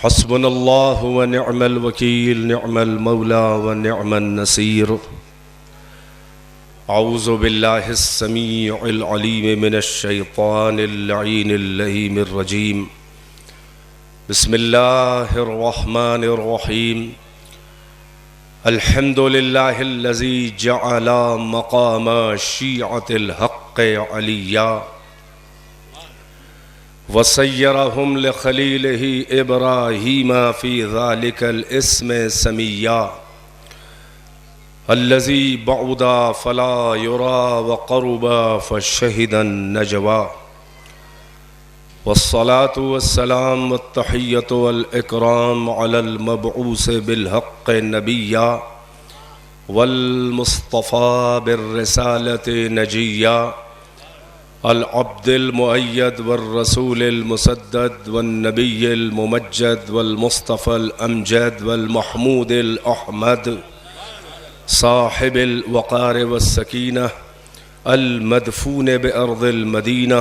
हस्बुनल्लाहु व निअमल वकील निअमल मौला व निअमन नसीर। औज़ु बिल्लाहिस समीउल अलीम मिनश शैतानिर लईनिर लईमिर रजीम। बिस्मिल्लाहिर रहमानिर रहीम। अल्हम्दुलिल्लाहिल्लज़ी जअला मक़ाम शीअतिल हक़्क़ अलिय्या वसय्यरहुम लिखलीलिही इब्राहीमा फ़ी ज़ालिकल इस्म समिय्या अल्लज़ी बअुदा फ़ला युरा व क़रुबा फ़शहिदन नजवा वस्सलातु वस्सलाम वत्तहिय्यतु वल इकराम अलल मबऊस बिल हक़्क़ नबिय्या वल मुस्तफ़ा बिर्रिसालति नजिय्या अल अब्दिल मुअय्यद वल रसूलिल मुसद्दद वन नबिय्यिल मुमज्जद वल मुस्तफ़ल अमजद वल महमूदिल अहमद साहिबिल वक़ार वस्सकीना अल मदफून बिअर्दिल मदीना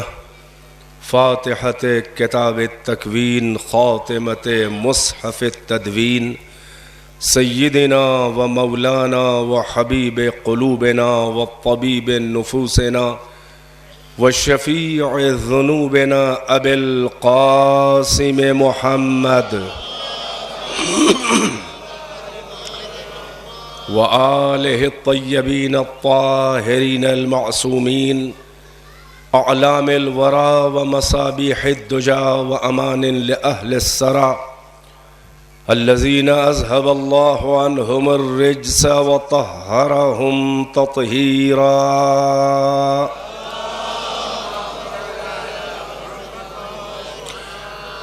फ़ातिहत किताब तकवीन ख़ातिमत मुसहफ़ तदवीन सय्यिदिना व मौलाना व हबीब क़ुलूबिना व तबीब नुफूसिना व शफ़ीअ ज़ुनूबिना अबिल क़ासिम मुहम्मद व आलिहि तय्यबीन अत्ताहिरीन अल-मासूमीन अअलामिल वरा व मसाबिहिद्दुजा व अमानिन लिअहलिस्सरा अल्लज़ीना अज़हबल्लाहु अन्हुमुर रिज्स व तह्हरहुम तत्हीरा।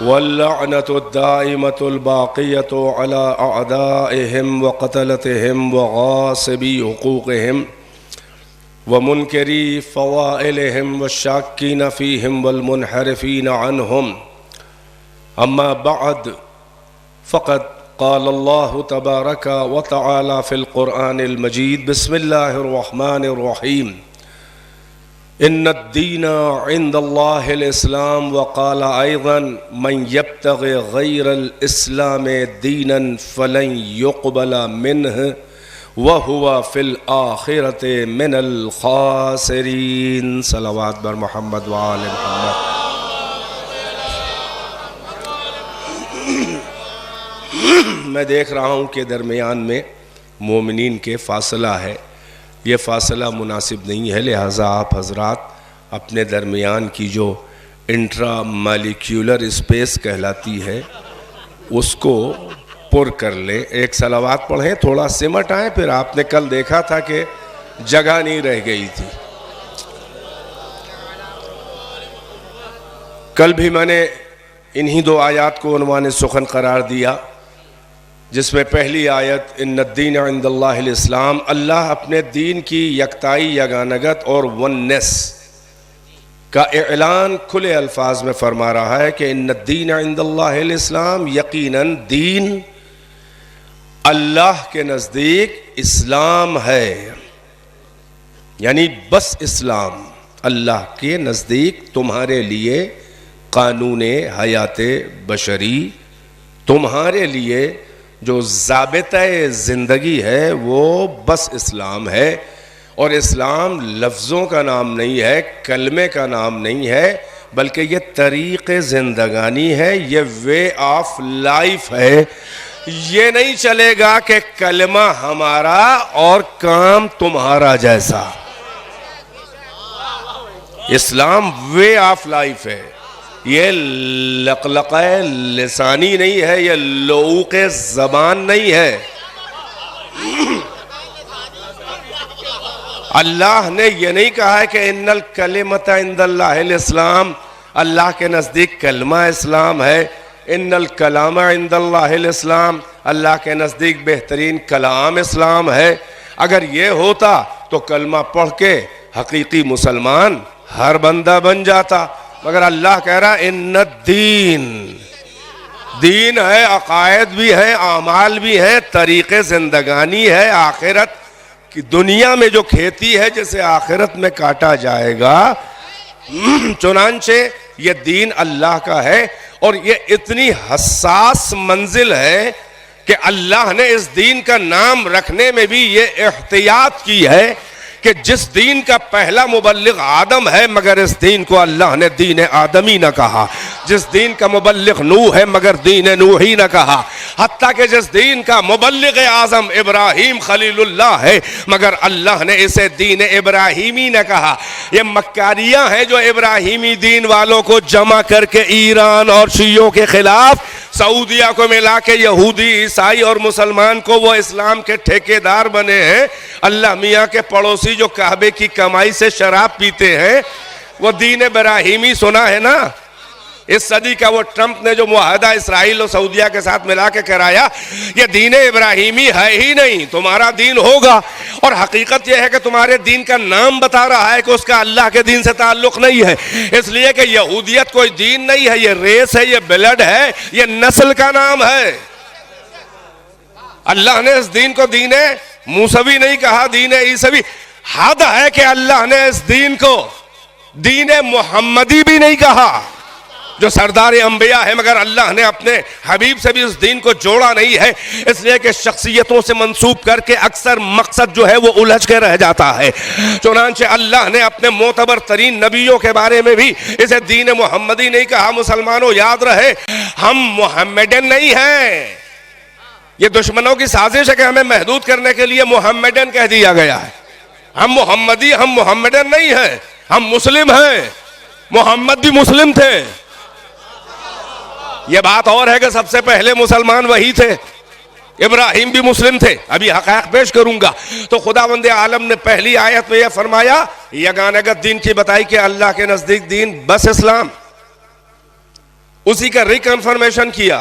वल्लअनतु दाइमतुल बाक़ियतु अला अअदाइहिम व क़तलतिहिम व गासिबी हुक़ूक़िहिम व मुनकरी फ़वाइलिहिम व शाक्कीन फ़ीहिम वल मुनहरिफ़ीन अन्हुम। अम्मा बअद फ़क़द क़ालल्लाहु तबारक व तआला फ़िल क़ुरआनिल मजीद। बिस्मिल्लाहिर रहमानिर रहीम। इन्नद्दीना इंदल्लाहिल इस्लाम व क़ाल अयज़न मन यब्तग़ि ग़ैरल इस्लामि दीनन फ़लन युक़बला मिन्हु व हुवा फ़िल आख़िरति मिनल ख़ासिरीन। सलावत बर मोहम्मद व आले मोहम्मद। मैं देख रहा हूँ कि दरमियान में मोमिनीन के फ़ासला है। ये फ़ासला मुनासिब नहीं है, लिहाजा आप हज़रात अपने दरमियान की जो इंट्रा मालिक्यूलर स्पेस कहलाती है उसको पुर कर लें। एक सलावात पढ़ें, थोड़ा सिमट आए। फिर आपने कल देखा था कि जगह नहीं रह गई थी। कल भी मैंने इन्हीं दो आयत को उन्वाने सुखन करार दिया, जिसमें पहली आयत इन्नद्दीन इंदल्लाहिल इस्लाम, अल्लाह अपने दीन की यकताई, यगानगत और वननेस का ऐलान खुले अल्फाज में फरमा रहा है कि इन्नद्दीन इंदल्लाहिल इस्लाम, यकीनन दीन अल्लाह के नज़दीक इस्लाम है। यानी बस इस्लाम अल्लाह के नज़दीक तुम्हारे लिए कानून हयात बशरी, तुम्हारे लिए जो ज़ाबिता ज़िंदगी है वो बस इस्लाम है। और इस्लाम लफ्ज़ों का नाम नहीं है, कलमे का नाम नहीं है, बल्कि ये तरीक़े ज़िंदगानी है, ये वे ऑफ लाइफ है। ये नहीं चलेगा कि कलमा हमारा और काम तुम्हारा जैसा। इस्लाम वे ऑफ लाइफ है। ये लक़लक़े लिसानी नहीं है, ये लौक़े ज़बान नहीं है। अल्लाह ने ये नहीं कहा है कि इन्नल कलिमत इंदल्लाहिल इस्लाम, अल्लाह के नज़दीक कलमा इस्लाम है। इन्नल कलाम इंदल्लाहिल इस्लाम, अल्लाह के नज़दीक बेहतरीन कलाम इस्लाम है। अगर ये होता तो कलमा पढ़ के हकीकी मुसलमान हर बंदा बन जाता, मगर अल्लाह कह रहा इन्नद्दीन, दीन है, अकायद भी है, आमाल भी है, तरीक़े ज़िंदगानी है। आखिरत की दुनिया में जो खेती है जिसे आखिरत में काटा जाएगा, चुनांचे ये दीन अल्लाह का है। और ये इतनी हसास मंजिल है कि अल्लाह ने इस दीन का नाम रखने में भी ये एहतियात की है कि जिस दीन का पहला मुबल्लिग आदम है मगर इस दीन को अल्लाह ने दीन आदमी न कहा, जिस दीन का मुबल्लिग नूह है मगर दीन नूही न कहा, हत्ता कि जिस दीन का मुबल्लिग आज़म इब्राहीम खलीलुल्लाह है मगर अल्लाह ने इसे दीन इब्राहीमी न कहा। ये मक्कारियाँ हैं जो इब्राहीमी दीन वालों को जमा करके ईरान और शियों के खिलाफ सऊदिया को मिला के यहूदी ईसाई और मुसलमान को वो इस्लाम के ठेकेदार बने हैं। अल्लाह मियाँ के पड़ोसी जो काबे की कमाई से शराब पीते हैं वो दीन इब्राहीमी सुना है ना। इस सदी का वो ट्रंप ने जो मुआहदा इसराइल और सऊदिया के साथ मिला के कराया, ये दीन इब्राहीमी है ही नहीं, तुम्हारा दीन होगा। और हकीकत यह है कि तुम्हारे दीन का नाम बता रहा है कि उसका अल्लाह के दीन से ताल्लुक नहीं है, इसलिए कि यहूदियत कोई दीन नहीं है, ये रेस है, ये ब्लड है, ये नस्ल का नाम है। अल्लाह ने इस दीन को दीन मूसवी नहीं कहा, दीन ईसवी। हद है कि अल्लाह ने इस दीन को दीन मोहम्मदी भी नहीं कहा जो सरदार अंबिया है, मगर अल्लाह ने अपने हबीब से भी उस दीन को जोड़ा नहीं है, इसलिए कि शख्सियतों से मंसूब करके अक्सर मकसद जो है वो उलझ के रह जाता है। चुनांचे अल्लाह ने अपने मोतबर तरीन नबियों के बारे में भी इसे दीन मोहम्मदी नहीं कहा। मुसलमानों याद रहे, हम मोहम्मदन नहीं हैं। ये दुश्मनों की साजिश है कि हमें महदूद करने के लिए मोहम्मदन कह दिया गया है। हम मोहम्मदी, हम मोहम्मदन नहीं हैं, हम मुस्लिम हैं। मोहम्मद भी मुस्लिम थे। यह बात और है कि सबसे पहले मुसलमान वही थे, इब्राहिम भी मुस्लिम थे। अभी हक़ाइक़ पेश करूंगा। तो खुदावंद आलम ने पहली आयत में यह फरमाया, यगानगत दीन की बताई कि अल्लाह के नजदीक दीन बस इस्लाम, उसी का रिकन्फर्मेशन किया।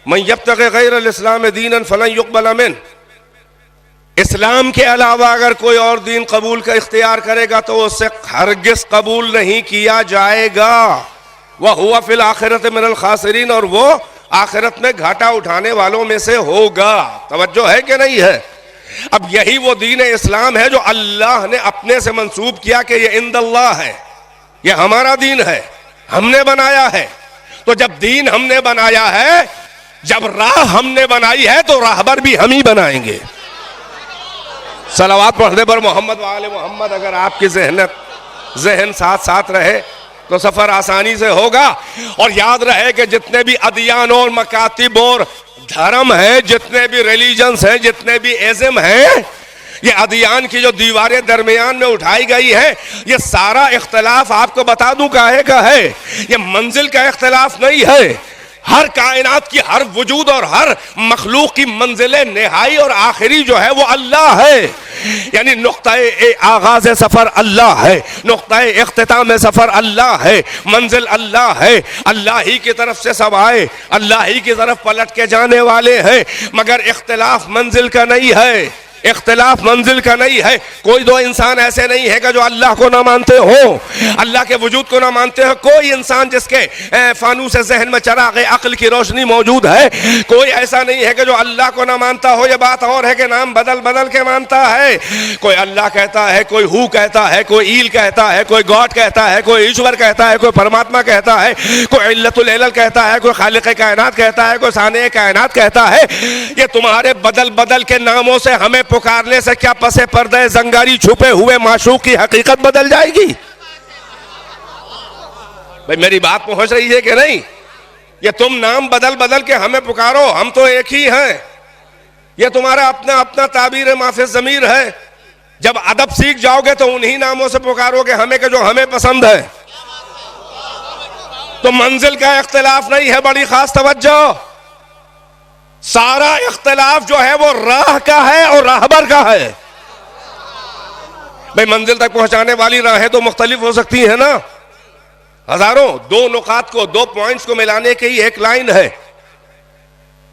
मन यब्तग़ी गैरल इस्लाम दीनन फलन युक़बल मिन, इस्लाम के अलावा अगर कोई और दीन कबूल का इख्तियार करेगा तो उससे हरगिज़ कबूल नहीं किया जाएगा। वह हुआ फिल आखिरत मिनल खासिरीन, और वो आखिरत में घाटा उठाने वालों में से होगा। तवज्जो है कि नहीं है? अब यही वो दीन इस्लाम है जो अल्लाह ने अपने से मंसूब किया कि ये इंदल्लाह है, ये हमारा दीन है, हमने बनाया है। तो जब दीन हमने बनाया है, जब राह हमने बनाई है, तो राहबर भी हम ही बनाएंगे। सलावात पढ़ने पर मोहम्मद वाले मोहम्मद अगर आपकी जहन साथ साथ रहे तो सफर आसानी से होगा। और याद रहे कि जितने भी अदियान और मकातिब और धर्म है, जितने भी रिलीजन्स हैं, जितने भी इज़्म हैं, ये अदियान की जो दीवारें दरमियान में उठाई गई है, ये सारा इख्तलाफ आपको बता दूं काहे का है। ये मंजिल का इख्तलाफ नहीं है। हर कायनात की, हर वजूद और हर मखलूक की मंजिल निहाई और आखिरी जो है वो अल्लाह है। यानी नुक्ता-ए आगाज सफर अल्लाह है, नुक्ता-ए इख्तिताम सफर अल्लाह है, मंजिल अल्लाह है। अल्लाह ही की तरफ से सब आए, अल्लाह ही की तरफ पलट के जाने वाले हैं। मगर इख्तिलाफ मंजिल का नहीं है, इख्तिलाफ मंजिल का नहीं है। कोई दो इंसान ऐसे नहीं है कि जो अल्लाह को ना मानते हो, अल्लाह के वजूद को ना मानते हो। कोई इंसान जिसके फानूस जहन में चिराग अक्ल की रोशनी मौजूद है, कोई ऐसा नहीं है कि जो अल्लाह को ना मानता हो। यह बात और है कि नाम बदल बदल के मानता है। कोई अल्लाह कहता है, कोई हु कहता है, कोई ईल कहता है, कोई गॉड कहता है, कोई ईश्वर कहता है, कोई परमात्मा कहता है, कोई इल्लतुल इलल कहता है, कोई खालिक कायनात कहता है, कोई साने कायनात कहता है। ये तुम्हारे बदल बदल के नामों से हमें पुकारने से क्या पसे पर्दे जंगारी छुपे हुए माशूक की हकीकत बदल जाएगी? भाई मेरी बात पहुंच रही है कि नहीं? ये तुम नाम बदल बदल के हमें पुकारो, हम तो एक ही हैं। ये तुम्हारा अपना अपना ताबीर माफी ज़मीर है। जब अदब सीख जाओगे तो उन्हीं नामों से पुकारोगे हमें के जो हमें पसंद है। तो मंजिल का इख्तिलाफ नहीं है, बड़ी खास तवज्जो। सारा इख्तिलाफ जो है वो राह का है और राहबर का है। भाई मंजिल तक पहुंचाने वाली राहें तो मुख्तलिफ हो सकती है ना, हजारों। दो नुकात को, दो पॉइंट्स को मिलाने की एक लाइन है।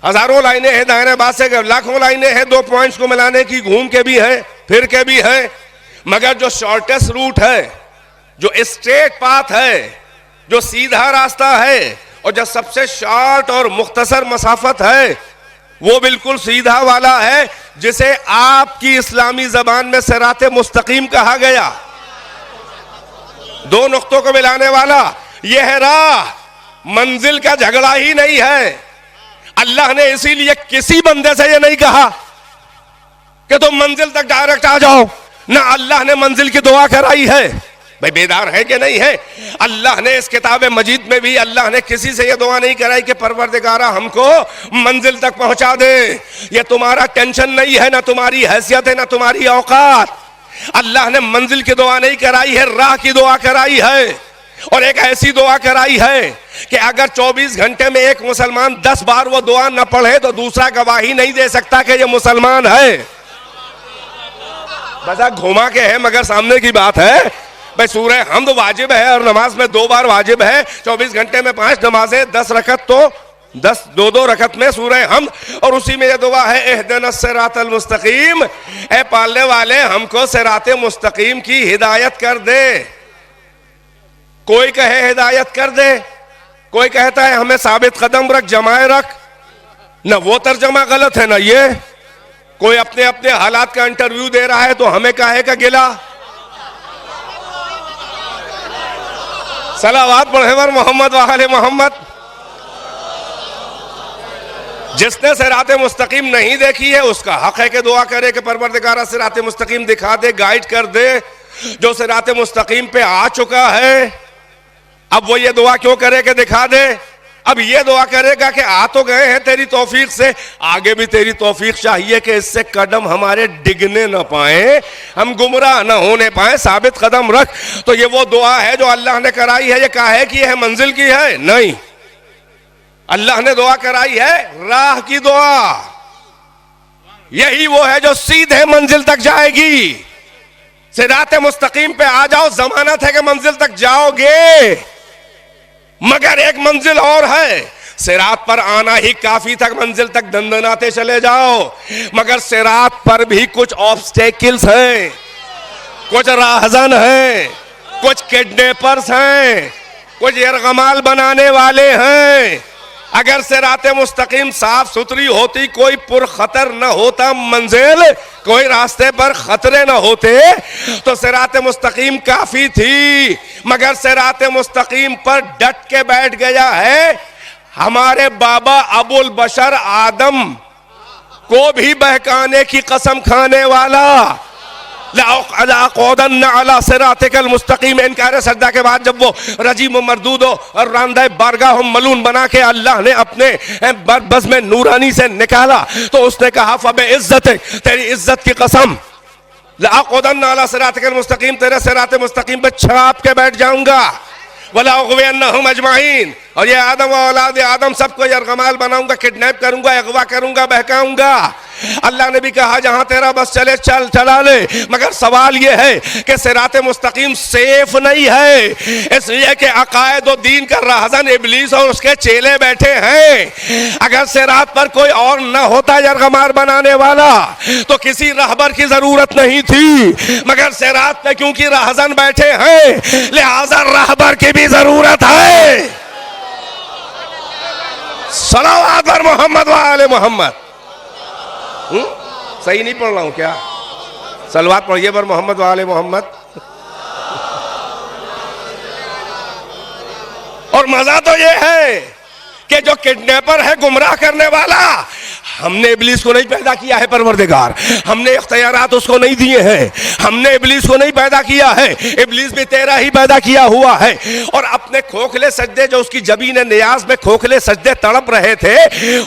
हजारों लाइनें हैं दाहिने बात से, लाखों लाइनें हैं दो पॉइंट्स को मिलाने की, घूम के भी है, फिर के भी है। मगर जो शॉर्टेस्ट रूट है, जो स्ट्रेट पाथ है, जो सीधा रास्ता है, और जो सबसे शॉर्ट और मुख्तसर मसाफत है, वो बिल्कुल सीधा वाला है, जिसे आपकी इस्लामी जबान में सिराते मुस्तकीम कहा गया। दो नुक्तों को मिलाने वाला यह है राह। मंजिल का झगड़ा ही नहीं है। अल्लाह ने इसीलिए किसी बंदे से ये नहीं कहा कि तुम मंजिल तक डायरेक्ट आ जाओ, ना अल्लाह ने मंजिल की दुआ कराई है। भाई बेदार है कि नहीं है? अल्लाह ने इस किताब मजीद में भी अल्लाह ने किसी से यह दुआ नहीं कराई कि परवरदिगारा हमको मंजिल तक पहुंचा दे। ये तुम्हारा टेंशन नहीं है, ना तुम्हारी हैसियत है, ना तुम्हारी औकात। अल्लाह ने मंजिल की दुआ नहीं कराई है, राह की दुआ कराई है। और एक ऐसी दुआ कराई है कि अगर 24 घंटे में एक मुसलमान 10 बार वो दुआ न पढ़े तो दूसरा गवाही नहीं दे सकता कि ये मुसलमान है। बस घुमा के है मगर सामने की बात है। भाई सूरह हम्द वाजिब है और नमाज में 2 बार वाजिब है। 24 घंटे में 5 नमाजें, 10 रकत, तो 10 2 रकत में सूरह हम्द, और उसी में ये दुआ है इहदिनस सिरातल मुस्तकीम, ए पालने वाले हमको सिराते मुस्तकीम की हिदायत कर दे। कोई कहे हिदायत कर दे, कोई कहता है हमें साबित कदम रख, जमाए रख। ना वो तर्जमा गलत है ना ये। कोई अपने अपने हालात का इंटरव्यू दे रहा है तो हमें काहे का गिला। सलावात पढ़े वर मोहम्मद वाले मोहम्मद। जिसने सिराते मुस्तकीम नहीं देखी है उसका हक है कि दुआ करे कि परवरदिगारा सिराते मुस्तकीम दिखा दे, गाइड कर दे। जो सिराते मुस्तकीम पे आ चुका है अब वो ये दुआ क्यों करे कि दिखा दे? अब ये दुआ करेगा कि आ तो गए हैं तेरी तौफीक से, आगे भी तेरी तौफीक चाहिए कि इससे कदम हमारे डिगने न पाए, हम गुमराह न होने पाए, साबित कदम रख। तो ये वो दुआ है जो अल्लाह ने कराई है। ये काहे की है? मंजिल की है? नहीं, अल्लाह ने दुआ कराई है राह की दुआ। यही वो है जो सीधे मंजिल तक जाएगी। सिराते मुस्तकीम पे आ जाओ, जमानत है कि मंजिल तक जाओगे। मगर एक मंजिल और है, सिरात पर आना ही काफी तक मंजिल तक दंदनाते चले जाओ। मगर सिरात पर भी कुछ ऑब्स्टेकल्स हैं, कुछ राहजन हैं, कुछ किडनैपर्स हैं, कुछ यरगमाल बनाने वाले हैं। अगर सिराते मुस्तकीम साफ सुथरी होती, कोई पुरखतर न होता मंजिल, कोई रास्ते पर खतरे न होते, तो सिराते मुस्तकीम काफी थी। मगर सिराते मुस्तकीम पर डट के बैठ गया है हमारे बाबा अबुल बशर आदम को भी बहकाने की कसम खाने वाला। अला सिरातिकल मुस्तकीम। इनकार सजदा के बाद जब वो रजीम मरदूद और रांदे बारगाह मलून बना के अल्लाह ने अपने बस में नूरानी से निकाला तो उसने कहा फबे इज्जत, तेरी इज्जत की कसम, लाक़ुदन्ना अला सिरातिकल मुस्तकीम, तेरे सिराते मुस्तकीम पे छाप के बैठ जाऊंगा। वला उग़वियन्नहुम अजमाइन, और ये आदम और औलाद आदम सबको यरगमाल बनाऊंगा, किडनैप करूंगा, अगवा करूंगा, बहकाऊंगा। अल्लाह ने भी कहा जहां तेरा बस चले चल चला ले। मगर सवाल यह है कि सिराते मुस्तकीम सेफ नहीं है, इसलिए कि अकायद और दीन का राहजन इब्लीस और उसके चेले बैठे हैं। अगर सिरात पर कोई और न होता यरगमाल बनाने वाला तो किसी रहबर की जरूरत नहीं थी। मगर सिरात पे क्योंकि राहजन बैठे हैं लिहाजा रहबर की भी जरूरत है। सलावत पर मोहम्मद वाले मोहम्मद। सही नहीं पढ़ रहा हूं क्या? सलवात पढ़िए पर मोहम्मद वाले मोहम्मद। और मजा तो ये है कि जो किडनैपर है, गुमराह करने वाला, हमने इब्लीस को नहीं पैदा किया है परवरदिगार, हमने इख्तियारात उसको नहीं दिए हैं, हमने इब्लीस को नहीं पैदा किया है, इब्लीस भी तेरा ही पैदा किया हुआ है। और अपने खोखले सजदे जो उसकी जबीन नियाज में खोखले सजदे तड़प रहे थे,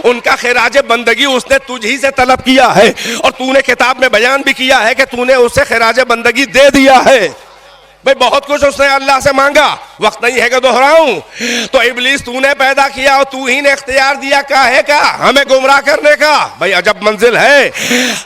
उनका खिराज बंदगी उसने तुझ ही से तलब किया है। और तूने किताब में बयान भी किया है कि तूने उसे खिराज बंदगी दे दिया है। भाई बहुत कुछ उसने अल्लाह से मांगा, वक्त नहीं है कि दोहराऊं। तो इब्लीस तूने पैदा किया और तू ही ने इख्तियार दिया काहे का? हमें गुमराह करने का। भाई अजब मंजिल है।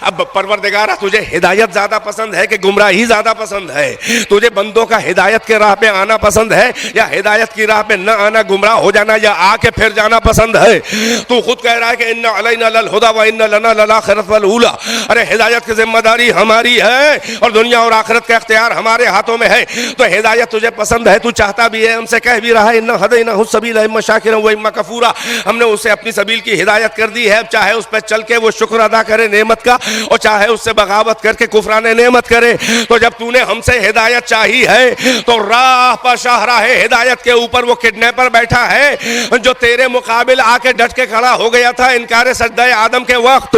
अब परवरदिगारा तुझे हिदायत ज्यादा पसंद है कि गुमराही ज्यादा पसंद है? तुझे बंदों का हिदायत के राह पे आना पसंद है या हिदायत की राह पे न आना, गुमराह हो जाना या आके फिर जाना पसंद है? तू खुद कह रहा है कि इन्ना अलैना लल हुदा व इन्ना लना लल आखिरत वल ऊला। अरे हिदायत की जिम्मेदारी हमारी है और दुनिया और आखिरत का इख्तियार हमारे हाथों में है। तो हिदायत तुझे पसंद है, तू चाहता बताता भी है, हमसे कह भी रहा है, इन्ना हदैनाहु सबील इम्मा शाकिरन व इम्मा कफूरा, हमने उसे अपनी सबील की हिदायत कर दी है, चाहे उस पर चल के वो शुक्र अदा करे नेमत का और चाहे उससे बगावत करके कुफरान नेमत करे। तो जब तूने हमसे हिदायत चाही है तो राह पर शाहराह हिदायत के ऊपर वो किडनैपर बैठा है जो तेरे मुकाबिल आके डट के खड़ा हो गया था इनकार सजदा आदम के वक्त,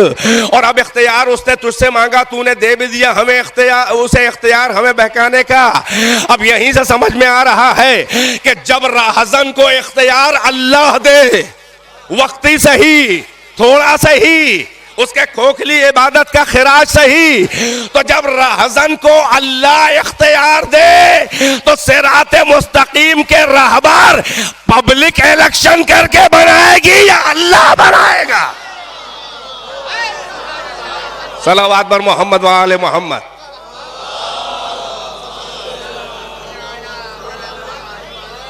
और अब इख्तियार उसने तुझसे मांगा, तूने दे भी दिया हमें इख्तियार, उसे इख्तियार हमें बहकाने का। अब यहीं से समझ में आ रहा है कि जब राहज़न को इख्तियार अल्लाह दे, वक्ती सही, थोड़ा सही, उसके खोखली इबादत का खिराज सही, तो जब राहज़न को अल्लाह इख्तियार दे तो सिराते मुस्तकीम के रहबर पब्लिक इलेक्शन करके बनाएगी या अल्लाह बनाएगा? सलावत बर मोहम्मद व आले मोहम्मद।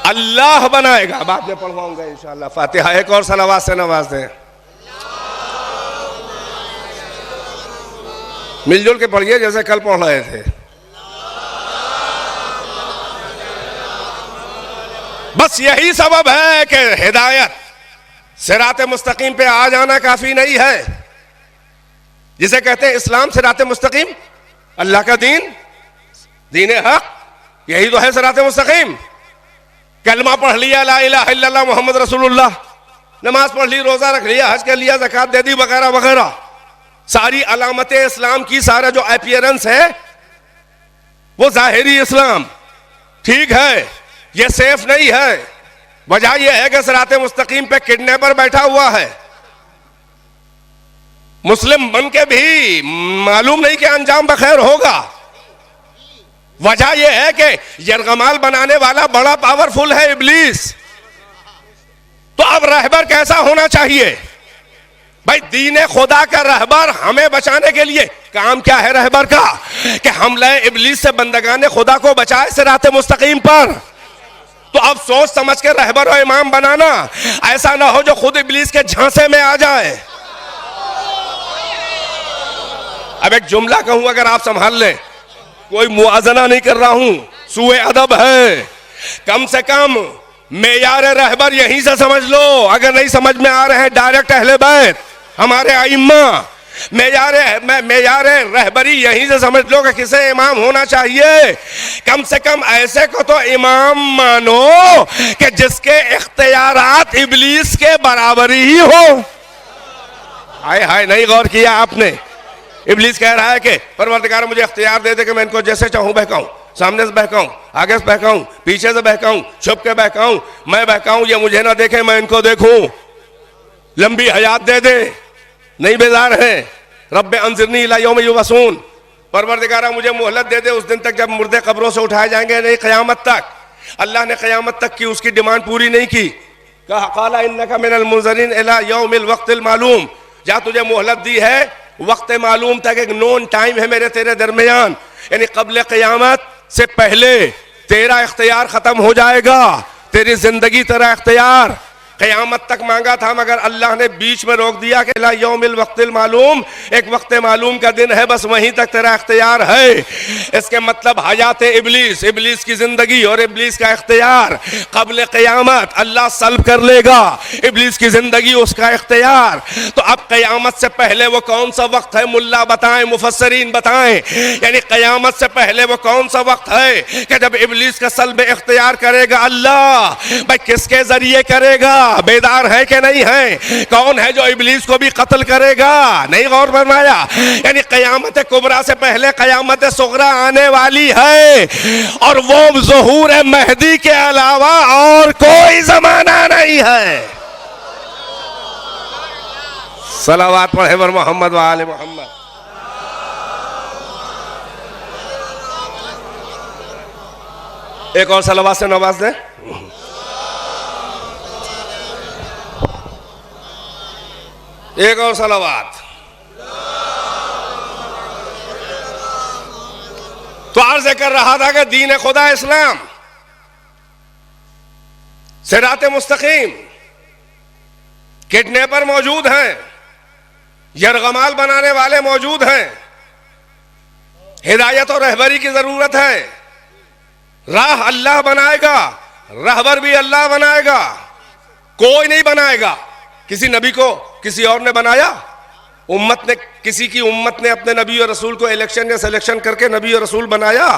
अल्लाह बनाएगा, बाद में पढ़वाऊंगा इंशाअल्लाह। फातिहा एक और सलावत से नवाज दें। मिलजुल के पढ़िए जैसे कल पढ़ रहे थे। बस यही सबब है कि हिदायत सिराते मुस्तकीम पे आ जाना काफी नहीं है। जिसे कहते हैं इस्लाम सिराते मुस्तकीम, अल्लाह का दीन, दीन हक, यही तो है सिराते मुस्तकीम। कलमा पढ़ लिया ला इलाहा इल्लल्लाह मोहम्मद रसूलुल्लाह, नमाज पढ़ ली, रोजा रख लिया, हज कर लिया, ज़कात दे दी, वगैरह वगैरह, सारी अलामतें इस्लाम की, सारा जो अपीयरेंस है वो जाहिरी इस्लाम ठीक है, ये सेफ नहीं है। वजह यह है कि सिराते मुस्तकीम पे किडनैपर बैठा हुआ है, मुस्लिम बन के भी मालूम नहीं कि अंजाम बखैर होगा। वजह यह है कि यरगमाल बनाने वाला बड़ा पावरफुल है इब्लीस। तो अब रहबर कैसा होना चाहिए भाई? दीन खुदा का रहबर हमें बचाने के लिए काम क्या है रहबर का? कि हमले इब्लीस से बंदगाने खुदा को बचाए सिराते मुस्तकीम पर। तो अब सोच समझ के रहबर और इमाम बनाना, ऐसा ना हो जो खुद इब्लीस के झांसे में आ जाए। अब एक जुमला कहूं, अगर आप संभाल लें, कोई मुआजना नहीं कर रहा हूं, सुए अदब है, कम से कम मेयार रहबर यहीं से समझ लो। अगर नहीं समझ में आ रहे हैं डायरेक्ट अहले बैत हमारे आइम्मा, मेयार रहबरी यहीं से समझ लो कि किसे इमाम होना चाहिए। कम से कम ऐसे को तो इमाम मानो कि जिसके इख्तियारात इब्लीस के बराबरी ही हो। हाय हाय, नहीं गौर किया आपने? इब्लीस कह रहा है कि परवरदिगार मुझे इख्तियार दे दे कि मैं इनको जैसे चाहूं बहकाऊं, सामने से बहकाऊं, आगे से बहकाऊं, पीछे से बहकाऊं, छुप के बहकाऊं, मैं बहकाऊं, ये मुझे ना देखे मैं इनको देखूं, लंबी हयात दे दे, नहीं बेजार है। रब्बे अंज़िरनी इला यौम युबअसून, परवरदिगारा मुझे मोहलत दे दे उस दिन तक जब मुर्दे कब्रों से उठाए जाएंगे, नहीं क़यामत तक। अल्लाह ने क़यामत तक की उसकी डिमांड पूरी नहीं की। कहा क़ाला इन्नका मिनल मुनज़रीन इला यौमिल वक़्तिल मालूम, जा तुझे मोहलत दी है वक्त मालूम तक, एक नोन टाइम है मेरे तेरे दरमियान, यानी क़ब्ल क़यामत से पहले तेरा इख्तियार ख़त्म हो जाएगा, तेरी जिंदगी तेरा इख्तियार। क़यामत तक मांगा था मगर अल्लाह ने बीच में रोक दिया कि ला यौमिल वक्तिल मालूम, एक वक्त मालूम का दिन है, बस वहीं तक तेरा इख्तियार है। इसके मतलब हयात इब्लीस, इब्लीस की जिंदगी और इब्लीस का इख्तियार क़ब्ल क़यामत अल्लाह सल्ब कर लेगा, इब्लीस की जिंदगी उसका इख्तियार। तो अब क़यामत से पहले वो कौन सा वक्त है? मुल्ला बताएं, मुफस्सरीन बताएं, यानी क़यामत से पहले वो कौन सा वक्त है कि जब इब्लीस का सल्ब इख्तियार करेगा अल्लाह? भाई किसके जरिए करेगा? बेदार है कि नहीं है? कौन है जो इब्लीस को भी कत्ल करेगा? नहीं गौर फरमाया? यानी क़यामत कुबरा से पहले क़यामत सुगरा आने वाली है, और वो ज़ुहूर मेहदी के अलावा और कोई ज़माना नहीं है। सलावत पढ़े बर मोहम्मद व आले मोहम्मद। एक और सलावत से नवाज दें। एक और सलावत। तो अर्ज़ कर रहा था कि दीन खुदा इस्लाम, सिराते मुस्तकीम, किडनैपर मौजूद हैं, यरगमाल बनाने वाले मौजूद हैं, हिदायत और रहबरी की जरूरत है। राह अल्लाह बनाएगा, रहबर भी अल्लाह बनाएगा, कोई नहीं बनाएगा। किसी नबी को किसी और ने बनाया? उम्मत ने, किसी की उम्मत ने अपने नबी और रसूल को इलेक्शन या सिलेक्शन करके नबी और रसूल बनाया?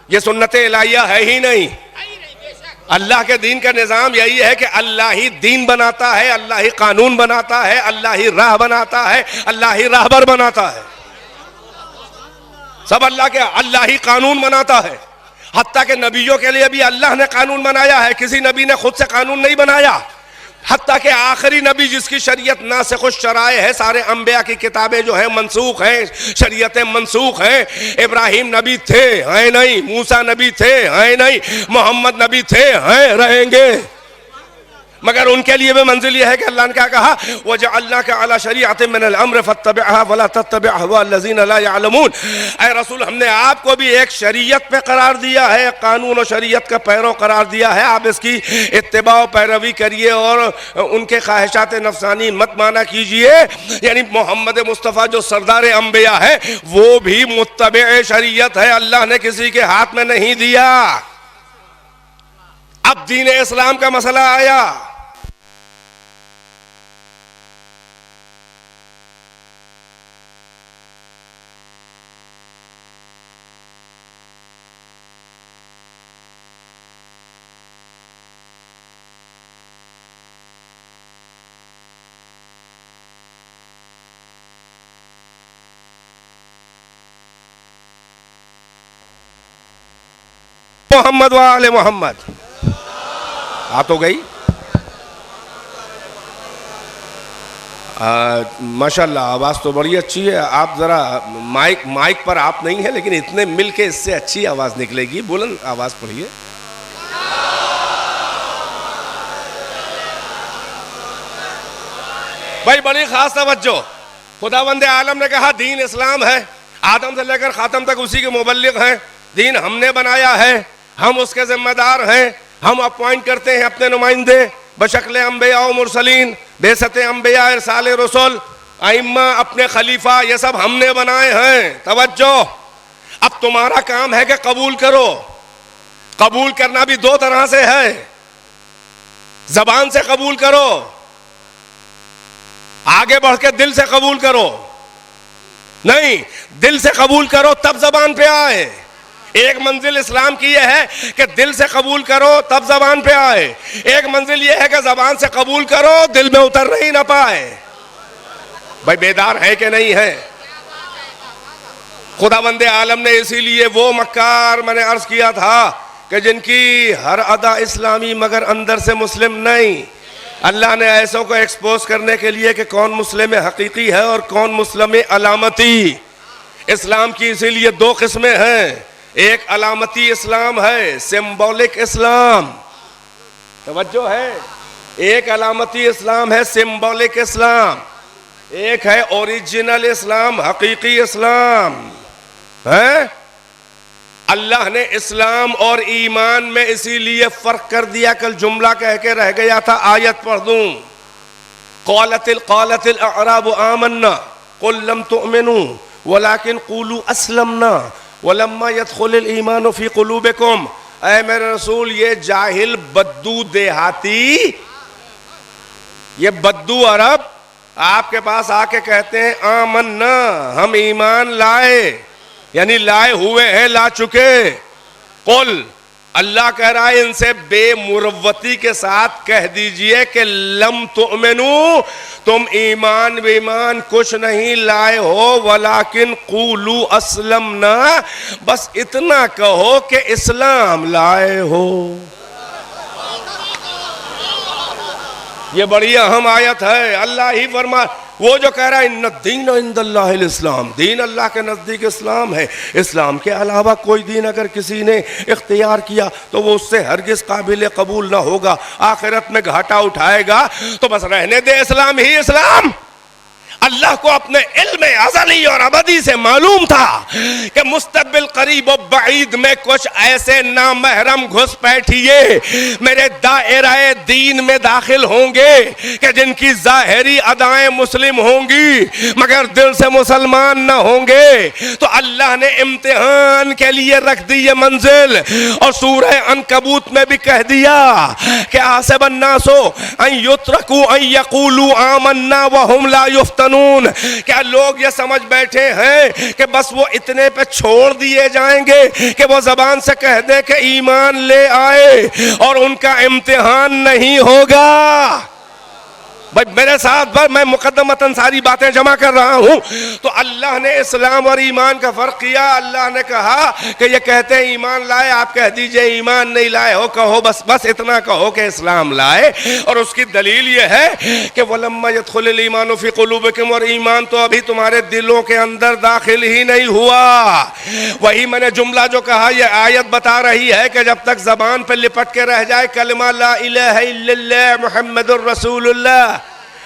ये सुन्नत इलाहिया है ही नहीं। अल्लाह के दीन का निजाम यही है कि अल्लाह ही दीन बनाता है, अल्लाह ही कानून बनाता है, अल्लाह ही राह बनाता है, अल्लाह ही राहबर बनाता है। सब अल्लाह के, अल्लाह ही कानून बनाता है। हत्ता के नबियों के लिए भी अल्लाह ने कानून बनाया है, किसी नबी ने खुद से कानून नहीं बनाया। हत्ता के आखिरी नबी जिसकी शरीयत नासिख़ शराए है, सारे अंबिया की किताबें जो है मनसूख हैं, शरीयतें मनसूख हैं। इब्राहिम नबी थे, हैं नहीं। मूसा नबी थे, हैं नहीं। मोहम्मद नबी थे, हैं, रहेंगे। मगर उनके लिए भी मंजिल यह है कि अल्लाह ने क्या कहा, वजअलनाका अला शरीअतिन मिनल अम्र फत्तबिअहा वला तत्तबि अहवाअल्लज़ीना ला यअलमून। ऐ रसूल, हमने आपको भी एक शरीयत पे करार दिया है, कानून और शरीयत का पैरो करार दिया है। आप इसकी इत्तिबा पैरवी करिए और उनके ख्वाहिशात नफसानी मत माना कीजिए। यानी मोहम्मद मुस्तफ़ा जो सरदार अंबिया है वो भी मुत्तबे शरीयत है, अल्लाह ने किसी के हाथ में नहीं दिया। अब दीन इस्लाम का मसला आया। मोहम्मद वाले मोहम्मद आ तो गई। माशाल्लाह आवाज़ तो बड़ी अच्छी है। आप ज़रा माइक पर आप नहीं है, लेकिन इतने मिल के इससे अच्छी आवाज़ निकलेगी। बुलंद आवाज़ पढ़िए। भाई बड़ी खास तवज्जो। खुदावंद आलम ने कहा दीन इस्लाम है, आदम से लेकर खातम तक उसी के मुबल्लिग हैं। दीन हमने बनाया है, हम उसके जिम्मेदार हैं। हम अपॉइंट करते हैं अपने नुमाइंदे बशक्ल अंबिया और मुरसलीन, बेसत अंबिया, इरसाल रसूल, आइम्मा, अपने खलीफा, ये सब हमने बनाए हैं। तवज्जो, अब तुम्हारा काम है कि कबूल करो। कबूल करना भी दो तरह से है। जबान से कबूल करो, आगे बढ़ के दिल से कबूल करो। नहीं, दिल से कबूल करो तब जबान पे आए। एक मंजिल इस्लाम की यह है कि दिल से कबूल करो तब जबान पे आए। एक मंजिल यह है कि जबान से कबूल करो, दिल में उतर नहीं ना पाए। भाई बेदार है कि नहीं है? खुदावंदे आलम ने इसीलिए वो मक्कार मैंने अर्ज किया था कि जिनकी हर अदा इस्लामी मगर अंदर से मुस्लिम नहीं, अल्लाह ने ऐसों को एक्सपोज करने के लिए कि कौन मुस्लिम हकीकी है और कौन मुस्लिम अलामती। इस्लाम की इसीलिए दो किस्में हैं। एक अलामती इस्लाम है, सिंबॉलिक इस्लाम। तवज्जो है, एक अलामती इस्लाम है, सिंबॉलिक इस्लाम। एक है ओरिजिनल इस्लाम, हकीकी इस्लाम है। अल्लाह ने इस्लाम और ईमान में इसीलिए फर्क कर दिया। कल जुमला कह के रह गया था, आयत पढ़ दूं। क़ालतिल अअराबु आमन्ना क़ुल लम तुअमिनू वलाकिन क़ूलू अस्लमना वलम्मा यदखुलिल ईमानु फी क़ुलूबिकुम। ऐ मेरे रसूल, ये जाहिल बद्दू देहाती, ये बद्दू अरब आपके पास आके कहते हैं आमन्ना, हम ईमान लाए, यानी लाए हुए हैं, ला चुके। कुल, अल्लाह कह रहा है इनसे बेमुरव्वती के साथ कह दीजिए कि लम तुअमिनू, तुम ईमान बेईमान कुछ नहीं लाए हो, वलाकिन क़ूलू अस्लमना, बस इतना कहो कि इस्लाम लाए हो। ये बड़ी अहम आयत है। अल्लाह ही फरमा, वो जो कह रहा है इन्ना दीन इंदल्लाहिल इस्लाम, दीन अल्लाह के नज़दीक इस्लाम है। इस्लाम के अलावा कोई दीन अगर किसी ने इख्तियार किया तो वो उससे हरगिज़ काबिल कबूल ना होगा, आखिरत में घाटा उठाएगा। तो बस रहने दे इस्लाम ही इस्लाम। अल्लाह को अपने इल्म अज़ली और अबदी से मालूम था कि मुस्तक़बिल करीब और बईद में कुछ ऐसे नामहरम घुसपैठिए मेरे दायरे दीन में दाखिल होंगे कि जिनकी ज़ाहिरी अदाएं मुस्लिम होंगी मगर दिल से मुसलमान न होंगे। तो अल्लाह ने इम्तिहान के लिए रख दी ये मंजिल। और सूरह अनकबूत में भी कह दिया कि आसिबन्नासो अन युत्रकू अन यकूलू आमन्ना व हुम ला युफ्तनून, क्या लोग ये समझ बैठे हैं कि बस वो इतने पे छोड़ दिए जाएंगे कि वो जबान से कह दे कि ईमान ले आए और उनका इम्तिहान नहीं होगा। भाई मेरे साथ पर मैं मुकद्दमतन सारी बातें जमा कर रहा हूं। तो अल्लाह ने इस्लाम और ईमान का फर्क किया। अल्लाह ने कहा कि ये कहते हैं ईमान लाए, आप कह दीजिए ईमान नहीं लाए हो, कहो बस इतना कहो कि इस्लाम लाए। और उसकी दलील ये है कि वलम्मा यदखुलुल ईमानु फी कुलूबिकुम, और ईमान तो अभी तुम्हारे दिलों के अंदर दाखिल ही नहीं हुआ। वही मैंने जुमला जो कहा ये आयत बता रही है कि जब तक जबान पर लिपट के रह जाए कलमा ला इलाहा इल्लल्लाह मुहम्मदुर रसूलुल्लाह,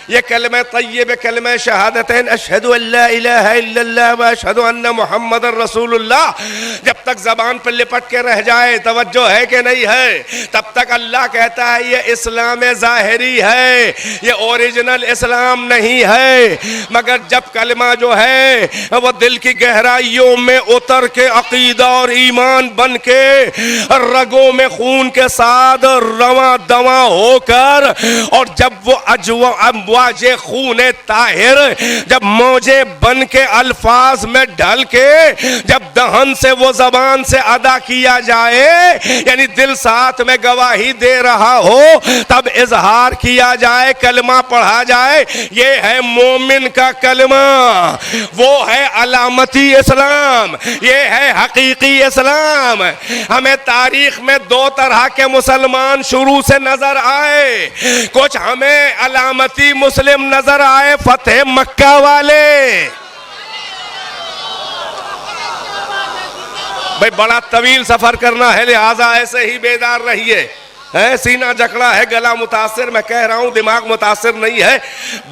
ये कलमा तय्यब कलमा शहादतैन अशहदु अल्ला इलाहा इल्लल्लाह व अशहदु अन्ना मुहम्मदुर रसूलुल्लाह, जब तक जबान पर लिपट के रह जाए, तवज्जो है कि नहीं है, तब तक अल्लाह कहता है ये इस्लाम ज़ाहिरी है, ये ओरिजिनल इस्लाम नहीं है। मगर जब कलमा जो है वो दिल की गहराइयों में उतर के अकीदा और ईमान बन के रगों में खून के साथ रवा दवा होकर, और जब वो वाजे खूने ताहिर जब मौजे बन के अल्फाज में ढल के जब दहन से वो जबान से अदा किया जाए, यानी दिल साथ में गवाही दे रहा हो, तब इजहार किया जाए, कलमा पढ़ा जाए, ये है मोमिन का कलमा, वो है अलामती इस्लाम, ये है हकीकी इस्लाम। हमें तारीख में दो तरह के मुसलमान शुरू से नजर आए, कुछ हमें अलामती मुस्लिम नजर आए, फतेह मक्का वाले। भाई बड़ा तवील सफर करना है, लिहाजा ऐसे ही बेदार रहिए। है सीना जकड़ा है, गला मुतासिर, मैं कह रहा हूं दिमाग मुतासिर नहीं है,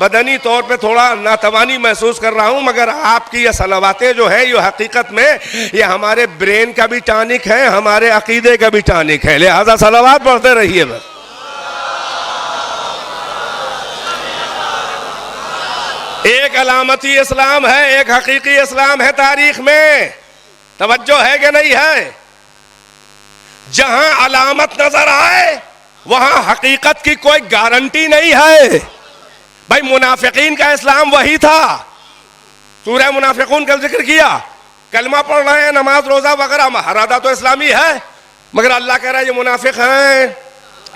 बदनी तौर पे थोड़ा नातवानी महसूस कर रहा हूं, मगर आपकी ये सलावातें जो है ये हकीकत में ये हमारे ब्रेन का भी टानिक है, हमारे अकीदे का भी टानिक है, लिहाजा सलावात पढ़ते रहिए बस। एक अलामती इस्लाम है, एक हकीकी इस्लाम है तारीख में, तवज्जो है कि नहीं है। जहां अलामत नजर आए वहां हकीकत की कोई गारंटी नहीं है। भाई मुनाफिकीन का इस्लाम वही था, सूरह मुनाफिकून का जिक्र किया, कलमा पढ़ रहे हैं, नमाज रोजा वगैरह, हरादा तो इस्लामी है, मगर अल्लाह कह रहा है ये मुनाफिक हैं,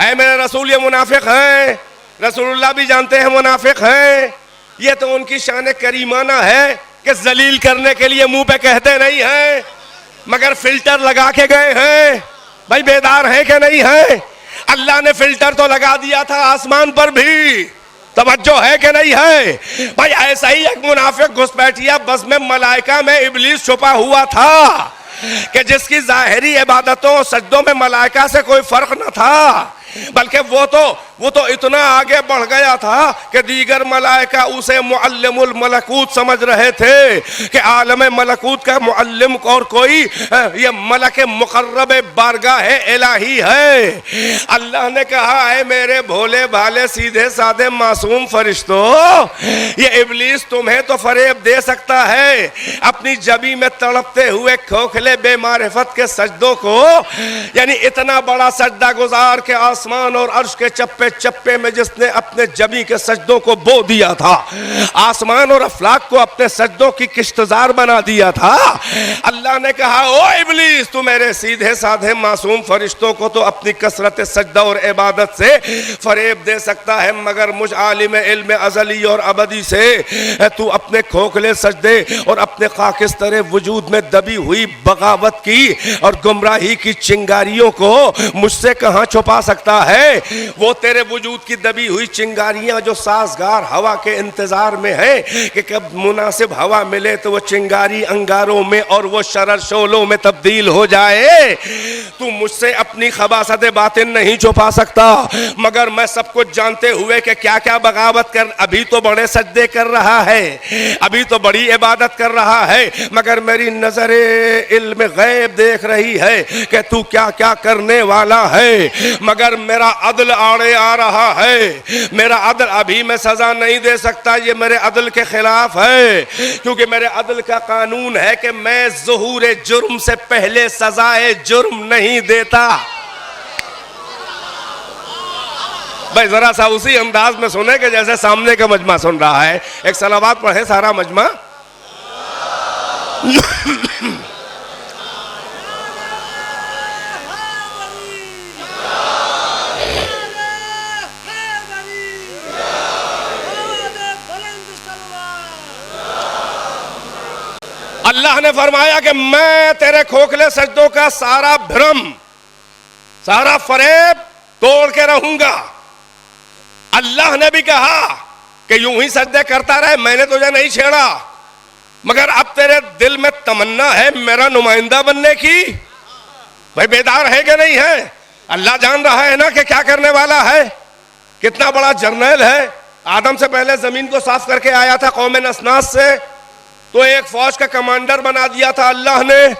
ऐ मेरे रसूल ये मुनाफिक हैं, रसूलुल्लाह भी जानते हैं मुनाफिक हैं। ये तो उनकी शान करीमाना है कि जलील करने के लिए मुंह पे कहते नहीं हैं, मगर फिल्टर लगा के गए हैं। भाई बेदार है कि नहीं है। अल्लाह ने फिल्टर तो लगा दिया था आसमान पर भी, तवज्जो है कि नहीं है। भाई ऐसा ही एक मुनाफिक घुसपैठिया बस में मलाइका में इब्लीस छुपा हुआ था कि जिसकी जाहिरी इबादतों सजदों में मलाइका से कोई फर्क न था, बल्कि वो तो इतना आगे बढ़ गया था कि दीगर मलाइका उसे मुअल्लिमुल मलकूत समझ रहे थे कि आलम मलकूत का मुअल्लिम और कोई ये मलक मुकर्रब बारगाह इलाही है। अल्लाह ने कहा है मेरे भोले भाले सीधे साधे मासूम फरिश्तों, ये इब्लीस तुम्हें तो फरेब दे सकता है अपनी जबी में तड़पते हुए खोखले बेमारिफत के सजदों को, यानी इतना बड़ा सजदा गुजार के आसमान और अर्श के चप्पे चप्पे में जिसने अपने जबी के सजदों को बो दिया था, आसमान और अफलाक को अपने सजदों की किश्तजार बना दिया था। अल्लाह ने कहा ओ इब्लीस, तू मेरे सीधे साधे मासूम फरिश्तों को तो अपनी कसरत सजदा और इबादत से फरेब दे सकता है, मगर मुझ आलिम इल्म अज़ली और अबदी से तू अपने खोखले सजदे और अपने खाकिस्तर वजूद में दबी हुई बगावत की और गुमराही की चिंगारियों को मुझसे कहां छुपा सकता है। वो तेरे तेरे वजूद की दबी हुई चिंगारियां जो साजगार हवा के इंतजार में है कि कब मुनासिब हवा मिले तो वो चिंगारी अंगारों में और वो शरर शोलों में तब्दील हो जाए। तू मुझसे अपनी खबासत बातिन नहीं छुपा सकता, मगर मैं सब कुछ जानते हुए कि क्या क्या बगावत कर, अभी तो बड़े सजदे कर रहा है, अभी तो बड़ी इबादत कर रहा है, मगर मेरी नजरे इल्म गैब देख रही है कि तू क्या क्या करने वाला है। मगर मेरा अदल आड़े आ रहा है, मेरा अदल अभी मैं सजा नहीं दे सकता, ये मेरे अदल के खिलाफ है, क्योंकि मेरे अदल का कानून है कि मैं ज़ुहूर जुर्म से पहले सजाए जुर्म नहीं देता। भाई जरा सा उसी अंदाज में सुने कि जैसे सामने का मजमा सुन रहा है। एक सलावत पढ़े सारा मजमा। अल्लाह ने फरमाया कि मैं तेरे खोखले सजदों का सारा भ्रम, सारा फरेब तोड़ के रहूंगा। अल्लाह ने भी कहा कि यूं ही सजदे करता रहे, मैंने तुझे नहीं छेड़ा, मगर अब तेरे दिल में तमन्ना है मेरा नुमाइंदा बनने की। भाई बेदार है कि नहीं है? अल्लाह जान रहा है ना कि क्या करने वाला है, कितना बड़ा जर्नल है। आदम से पहले जमीन को साफ करके आया था कौम नसनास से, तो एक फौज का कमांडर बना दिया था अल्लाह ने।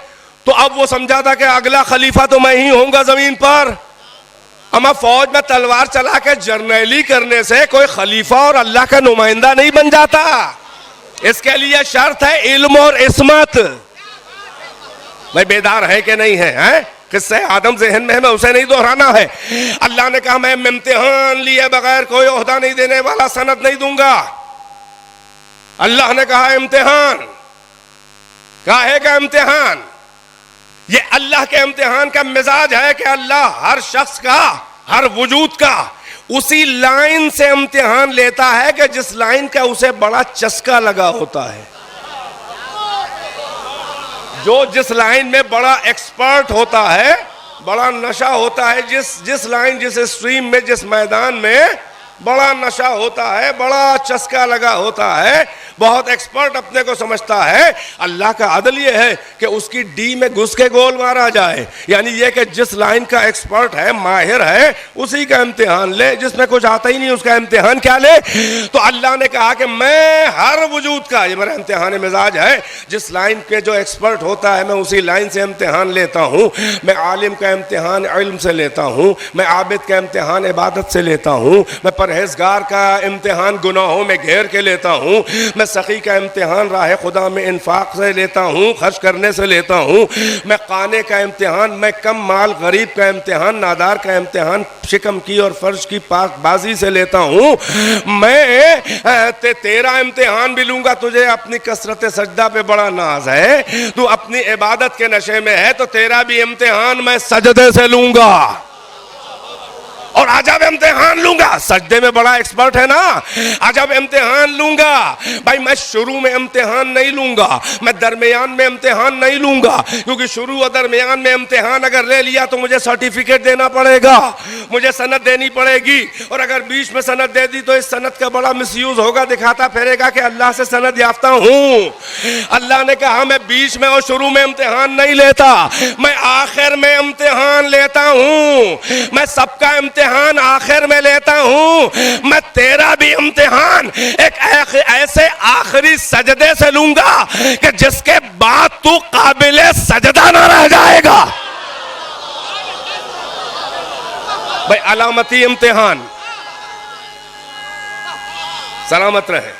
तो अब वो समझा था कि अगला खलीफा तो मैं ही होऊंगा जमीन पर। अब फौज में तलवार चला के जर्नैली करने से कोई खलीफा और अल्लाह का नुमाइंदा नहीं बन जाता। इसके लिए शर्त है इल्म और इस्मत। भाई बेदार है कि नहीं है? किससे आदम ज़हन में है, मैं उसे नहीं दोहराना है। अल्लाह ने कहा मैं इम्तिहान लिए बगैर कोई ओहदा नहीं देने वाला, सनद नहीं दूंगा। अल्लाह ने कहा इम्तिहान, काहे का इम्तिहान? ये अल्लाह के इम्तिहान का मिजाज है कि अल्लाह हर शख्स का, हर वजूद का उसी लाइन से इम्तिहान लेता है कि जिस लाइन का उसे बड़ा चस्का लगा होता है। जो जिस लाइन में बड़ा एक्सपर्ट होता है, बड़ा नशा होता है, जिस लाइन, जिस स्ट्रीम में, जिस मैदान में बड़ा नशा होता है, बड़ा चस्का लगा होता है, बहुत एक्सपर्ट अपने को समझता है। अल्लाह का अदल ये है कि उसकी डी में घुस के गोल मारा जाए, यानी ये कि जिस लाइन का एक्सपर्ट है, माहिर है, उसी का इम्तिहान ले, जिसमें कुछ आता ही नहीं उसका इम्तिहान क्या ले। तो अल्लाह ने कहा कि मैं हर वजूद का, ये मेरा इम्तिहान मिजाज है, जिस लाइन के जो एक्सपर्ट होता है मैं उसी लाइन से इम्तिहान लेता हूँ। मैं आलिम का इम्तिहान इल्म से लेता हूँ, मैं आबिद का इम्तिहान इबादत से लेता हूँ, मैं परहेजगार का इम्तिहान गुनाहों में घेर के लेता हूँ, मैं सखी का इम्तिहान राह खुदा में इन्फाक से लेता हूँ, खर्च करने से लेता हूँ, मैं काने का इम्तिहान, मैं कम माल गरीब का इम्तिहान, नादार का इम्तिहान शिकम की और फर्ज की पाकबाजी से लेता हूँ। मैं तेरा इम्तिहान भी लूंगा। तुझे अपनी कसरत सजदा पे बड़ा नाज है, तू अपनी इबादत के नशे में है, तो तेरा भी इम्तिहान मैं सजदे से लूंगा। और अजब इम्तिहान लूंगा, सजदे में बड़ा एक्सपर्ट है ना, अजब इम्तिहान लूंगा। भाई मैं शुरू में इम्तिहान नहीं लूंगा, मैं दरमियान में इम्तिहान नहीं लूंगा, क्योंकि शुरू और दरमियान में इम्तिहान अगर ले लिया तो मुझे सर्टिफिकेट देना पड़ेगा, मुझे सनद देनी पड़ेगी। और अगर बीच में सनद दे दी तो इस सनद का बड़ा मिसयूज होगा, दिखाता फिरेगा कि अल्लाह से सनद याफ्ता हूँ। अल्लाह ने कहा मैं बीच में और शुरू में इम्तिहान नहीं लेता, मैं आखिर में इम्तिहान लेता हूँ, मैं सबका इम्तिहान आखिर में लेता हूं। मैं तेरा भी इम्तिहान एक ऐसे आखिरी सजदे से लूंगा कि जिसके बाद तू काबिले सजदा ना रह जाएगा। भाई अलामती इम्तिहान, सलामत रहे।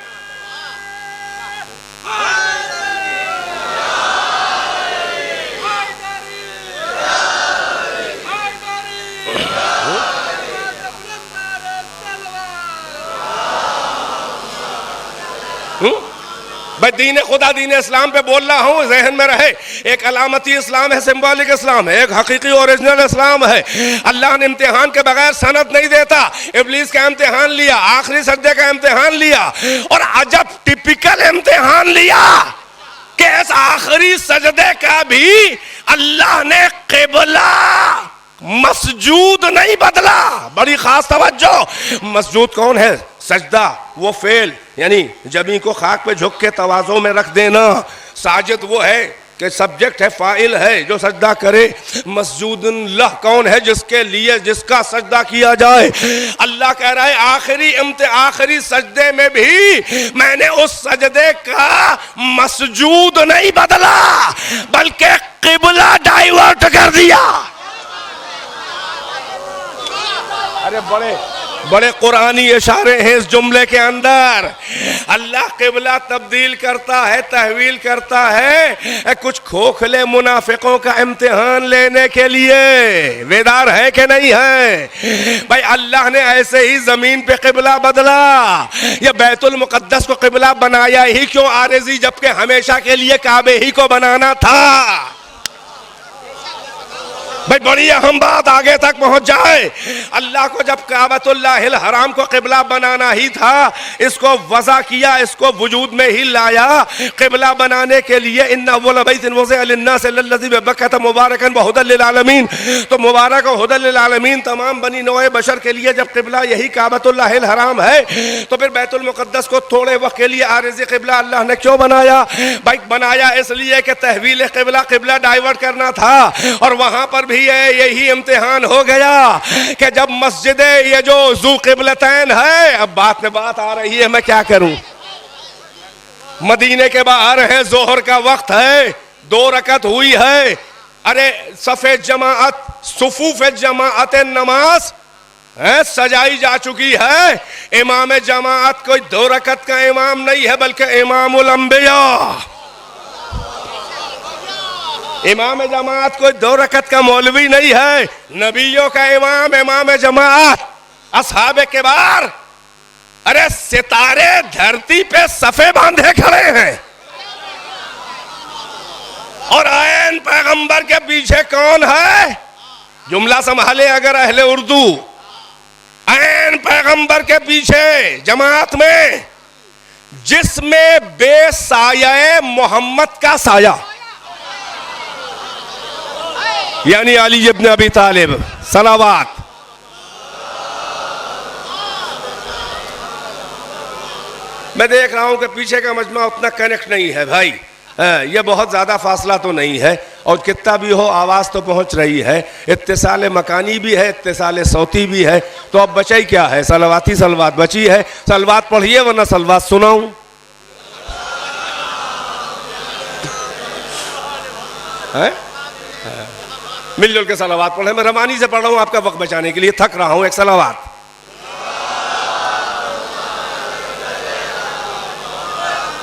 भाई दीन खुदा, दीन इस्लाम पे बोल रहा हूँ, जहन में रहे। एक अलामती इस्लाम है, सिंबॉलिक इस्लाम है, एक हकीकी ओरिजिनल इस्लाम है। अल्लाह ने इम्तिहान के बगैर सनद नहीं देता। इब्लीस का इम्तिहान लिया, आखिरी सजदे का इम्तिहान लिया, और अजब टिपिकल इम्तिहान लिया कि इस आखिरी सजदे का भी अल्लाह ने क़िबला मसजूद नहीं बदला। बड़ी खास तवज्जो, मसजूद कौन है? सजदा, वो फेल यानी जमीन को खाक पे झुक के तवाज़ो में रख देना। साजिद वो है कि सब्जेक्ट है, फाइल है जो सजदा करे। मसजूदुन लह कौन है? जिसके लिए, जिसका सजदा किया जाए। अल्लाह कह रहा है आखिरी सजदे में भी मैंने उस सजदे का मसजूद नहीं बदला, बल्कि किबला डाइवर्ट कर दिया। अरे बड़े बड़े कुरानी इशारे हैं इस जुमले के अंदर। अल्लाह किबला तब्दील करता है, तहवील करता है कुछ खोखले मुनाफिकों का इम्तिहान लेने के लिए। बेदार है कि नहीं है भाई? अल्लाह ने ऐसे ही जमीन पे किबला बदला या बैतुल मुकद्दस को किबला बनाया ही क्यों आरज़ी, जबकि हमेशा के लिए काबे ही को बनाना था। भाई बड़ी अहम बात आगे तक पहुंच जाए। अल्लाह को जब काबतुल्लाहिल हराम को किबला बनाना ही था, इसको वज़ा किया, इसको वजूद में ही लाया किबला बनाने के लिए। इन्ना अव्वल बैतिन वुज़िअ लिन्नास लल्लज़ी बिबक्कत मुबारकन व हुदल लिल आलमीन। तो मुबारक और हुदल लिल आलमीन तमाम बनी नौए बशर के लिए जब किबला यही काबतुल्लाहिल हराम है, तो फिर बैतुल मुक़द्दस को थोड़े वक्त के लिए आरज़ी किबला अल्लाह ने क्यों बनाया? भाई बनाया इसलिए कि तहवील किबला, किबला डाइवर्ट करना था। और वहां पर भी यही इम्तिहान हो गया कि जब मस्जिद ये जो ज़ू क़िबलतैन है, अब बात में बात आ रही है, मैं क्या करूं? मदीने के बाहर है, जोहर का वक्त है, 2 रकत हुई है। अरे सफ़े जमाअत, सुफूफ जमाअत नमाज है सजाई जा चुकी है। इमाम जमाअत कोई 2 रकत का इमाम नहीं है, बल्कि इमामुल अंबिया। इमाम जमात कोई 2 रकत का मौलवी नहीं है, नबियों का इमाम, इमाम जमात, असहाबे किबार। अरे सितारे धरती पे सफे बांधे खड़े हैं और ऐन पैगंबर के पीछे कौन है? जुमला संभाले अगर अहले उर्दू। ऐन पैगंबर के पीछे जमात में जिसमें बेसाया मोहम्मद का साया, यानी अली इब्न अबी तालिब सलावात। मैं देख रहा हूं कि पीछे का मजमा उतना कनेक्ट नहीं है भाई, ये बहुत ज्यादा फासला तो नहीं है, और कितना भी हो आवाज तो पहुंच रही है। इत्तिसाल मकानी भी है, इत्तिसाल सौती भी है। तो अब बचाई क्या है? सलवाती सलवात बची है। सलवात पढ़िए वरना सलवात सुनाऊं। है मिलजुल के सलावात पढ़े। मैं रमानी से पढ़ रहा हूं आपका वक्त बचाने के लिए, थक रहा हूं। एक सलावात।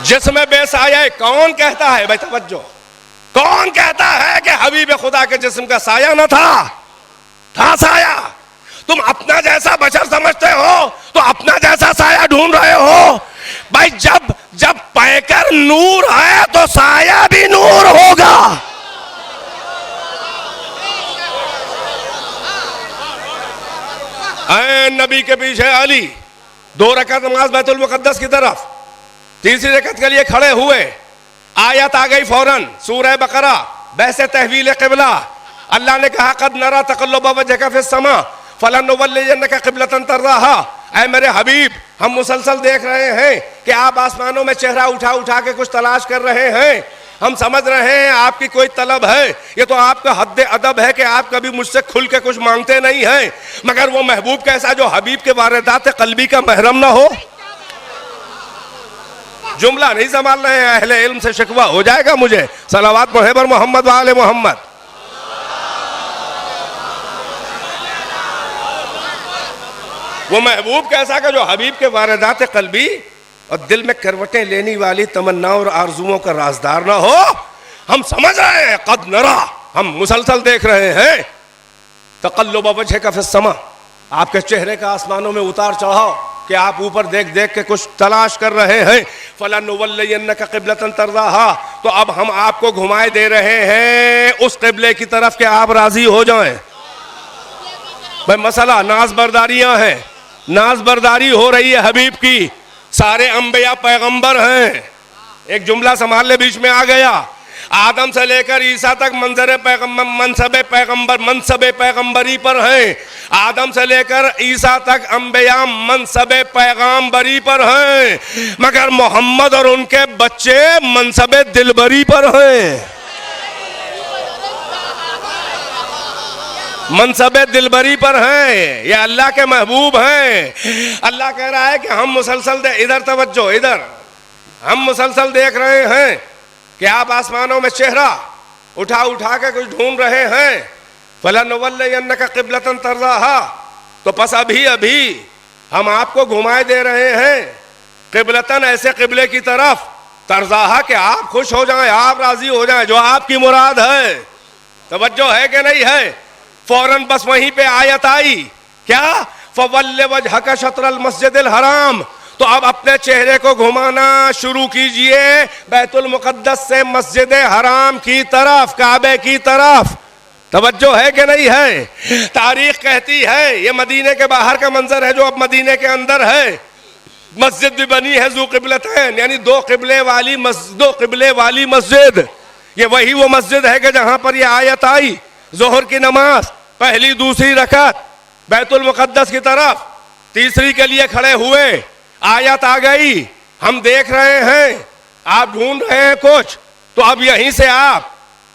जिसमें बेसाया कौन कहता है? भाई तवज्जो, कौन कहता है कि हबीब खुदा के जिस्म का साया न था साया? तुम अपना जैसा बशर समझते हो तो अपना जैसा साया ढूंढ रहे हो। भाई जब पैकर नूर है तो साया भी नूर होगा। नबी के पीछे अली 2 रकत नमाज बैतुल मुकद्दस की तरफ, 3री रकत के लिए खड़े हुए। आयत आ गई फौरन, सूरह बकरा, बहसे तहवील किबला। अल्लाह ने कहा कद नरा तक़ल्लुब वजहका फिस समा फलनुवल्लियन्नका क़िबलतन तर्ज़ाहा। ऐ मेरे हबीब, हम मुसलसल देख रहे हैं कि आप आसमानों में चेहरा उठा उठा के कुछ तलाश कर रहे हैं। हम समझ रहे हैं आपकी कोई तलब है। ये तो आपका हद अदब है कि आप कभी मुझसे खुल के कुछ मांगते नहीं हैं। मगर वो महबूब कैसा जो हबीब के वारदात क़ल्बी का महरम ना हो? जुमला नहीं संभाल रहे हैं, अहले इल्म से शिकवा हो जाएगा मुझे। सलावात पढ़े पर मोहम्मद व आले मोहम्मद। वो महबूब कैसा का जो हबीब के वारदात क़ल्बी और दिल में करवटें लेने वाली तमन्ना और आरजुओं का राजदार ना हो। हम समझ रहे हैं, कद नरा, हम मुसलसल देख रहे हैं तक़ल्लुब वजहका फिस समा, आपके चेहरे का आसमानों में उतार चढ़ाओ कि आप ऊपर देख देख के कुछ तलाश कर रहे हैं। फलनुवल्लियन्नका क़िबलतन तर्ज़ाहा, तो अब हम आपको घुमाए दे रहे हैं उस क़िबले की तरफ के आप राजी हो जाएं। भाई मसला नाज बरदारियां हैं, नाज बरदारी हो रही है हबीब की। सारे अंबिया पैगंबर हैं। एक जुमला संभाल ले, बीच में आ गया। आदम से लेकर ईसा तक मनसब पैगंबरी पर हैं। आदम से लेकर ईसा तक अंबिया मनसब पैगंबरी पर हैं, मगर मोहम्मद और उनके बच्चे मनसब दिलबरी पर हैं। मनसब दिलबरी पर हैं, ये अल्लाह के महबूब हैं। अल्लाह कह रहा है कि हम मुसलसल इधर तवज्जो, इधर हम मुसलसल देख रहे हैं कि आप आसमानों में चेहरा उठा उठा के कुछ ढूंढ रहे हैं। फलनुवल्लियन्नका क़िबलतन तर्ज़ाहा, तो बस अभी अभी हम आपको घुमाए दे रहे हैं क़िबलतन, ऐसे क़िबले की तरफ, तर्ज़ाहा कि आप खुश हो जाएं, आप राजी हो जाएं, जो आपकी मुराद है। तवज्जो है कि नहीं है? फौरन बस वहीं पे आयत आई, क्या? फवल्ले वजहका शत्रल मस्जिदिल हराम, तो अब अपने चेहरे को घुमाना शुरू कीजिए बैतुल मुक़द्दस से मस्जिद हराम की तरफ, काबे की तरफ। तवज्जो है कि नहीं है? तारीख कहती है, ये मदीने के बाहर का मंजर है जो अब मदीने के अंदर है। मस्जिद भी बनी है ज़ू क़िबलतैन, यानी दो क़िबले वाली मस्जिद। ये वही वो मस्जिद है कि जहां पर ये आयत आई, ज़ोहर की नमाज पहली दूसरी रकात बैतुल मुक़द्दस की तरफ, तीसरी के लिए खड़े हुए, आयत आ गई, हम देख रहे हैं, आप ढूंढ रहे हैं कुछ, तो अब यहीं से आप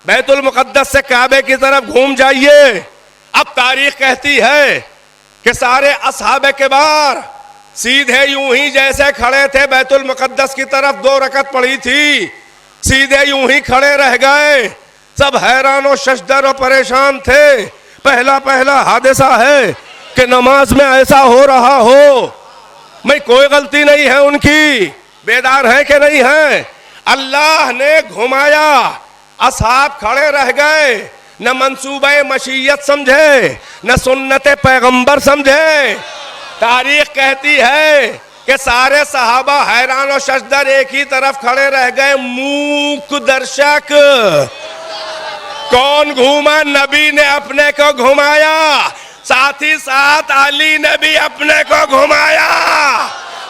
बैतुल मुक़द्दस से काबे की तरफ घूम जाइए। अब तारीख कहती है कि सारे असहाबे किबार सीधे यूं ही जैसे खड़े थे बैतुल मुक़द्दस की तरफ, 2 रकत पड़ी थी, सीधे यूं ही खड़े रह गए। सब हैरान और शशदर और परेशान थे। पहला पहला हादसा है कि नमाज में ऐसा हो रहा हो। मैं कोई गलती नहीं है उनकी, बेदार है कि नहीं है? अल्लाह ने घुमाया, असहाब खड़े रह गए, न मंसूबे मशीयत समझे, न सुन्नत पैगंबर समझे। तारीख कहती है कि सारे सहाबा हैरान और शशदर एक ही तरफ खड़े रह गए, मूक दर्शक। कौन घूमा? नबी ने अपने को घुमाया, साथ ही साथ अली ने भी अपने को घुमाया।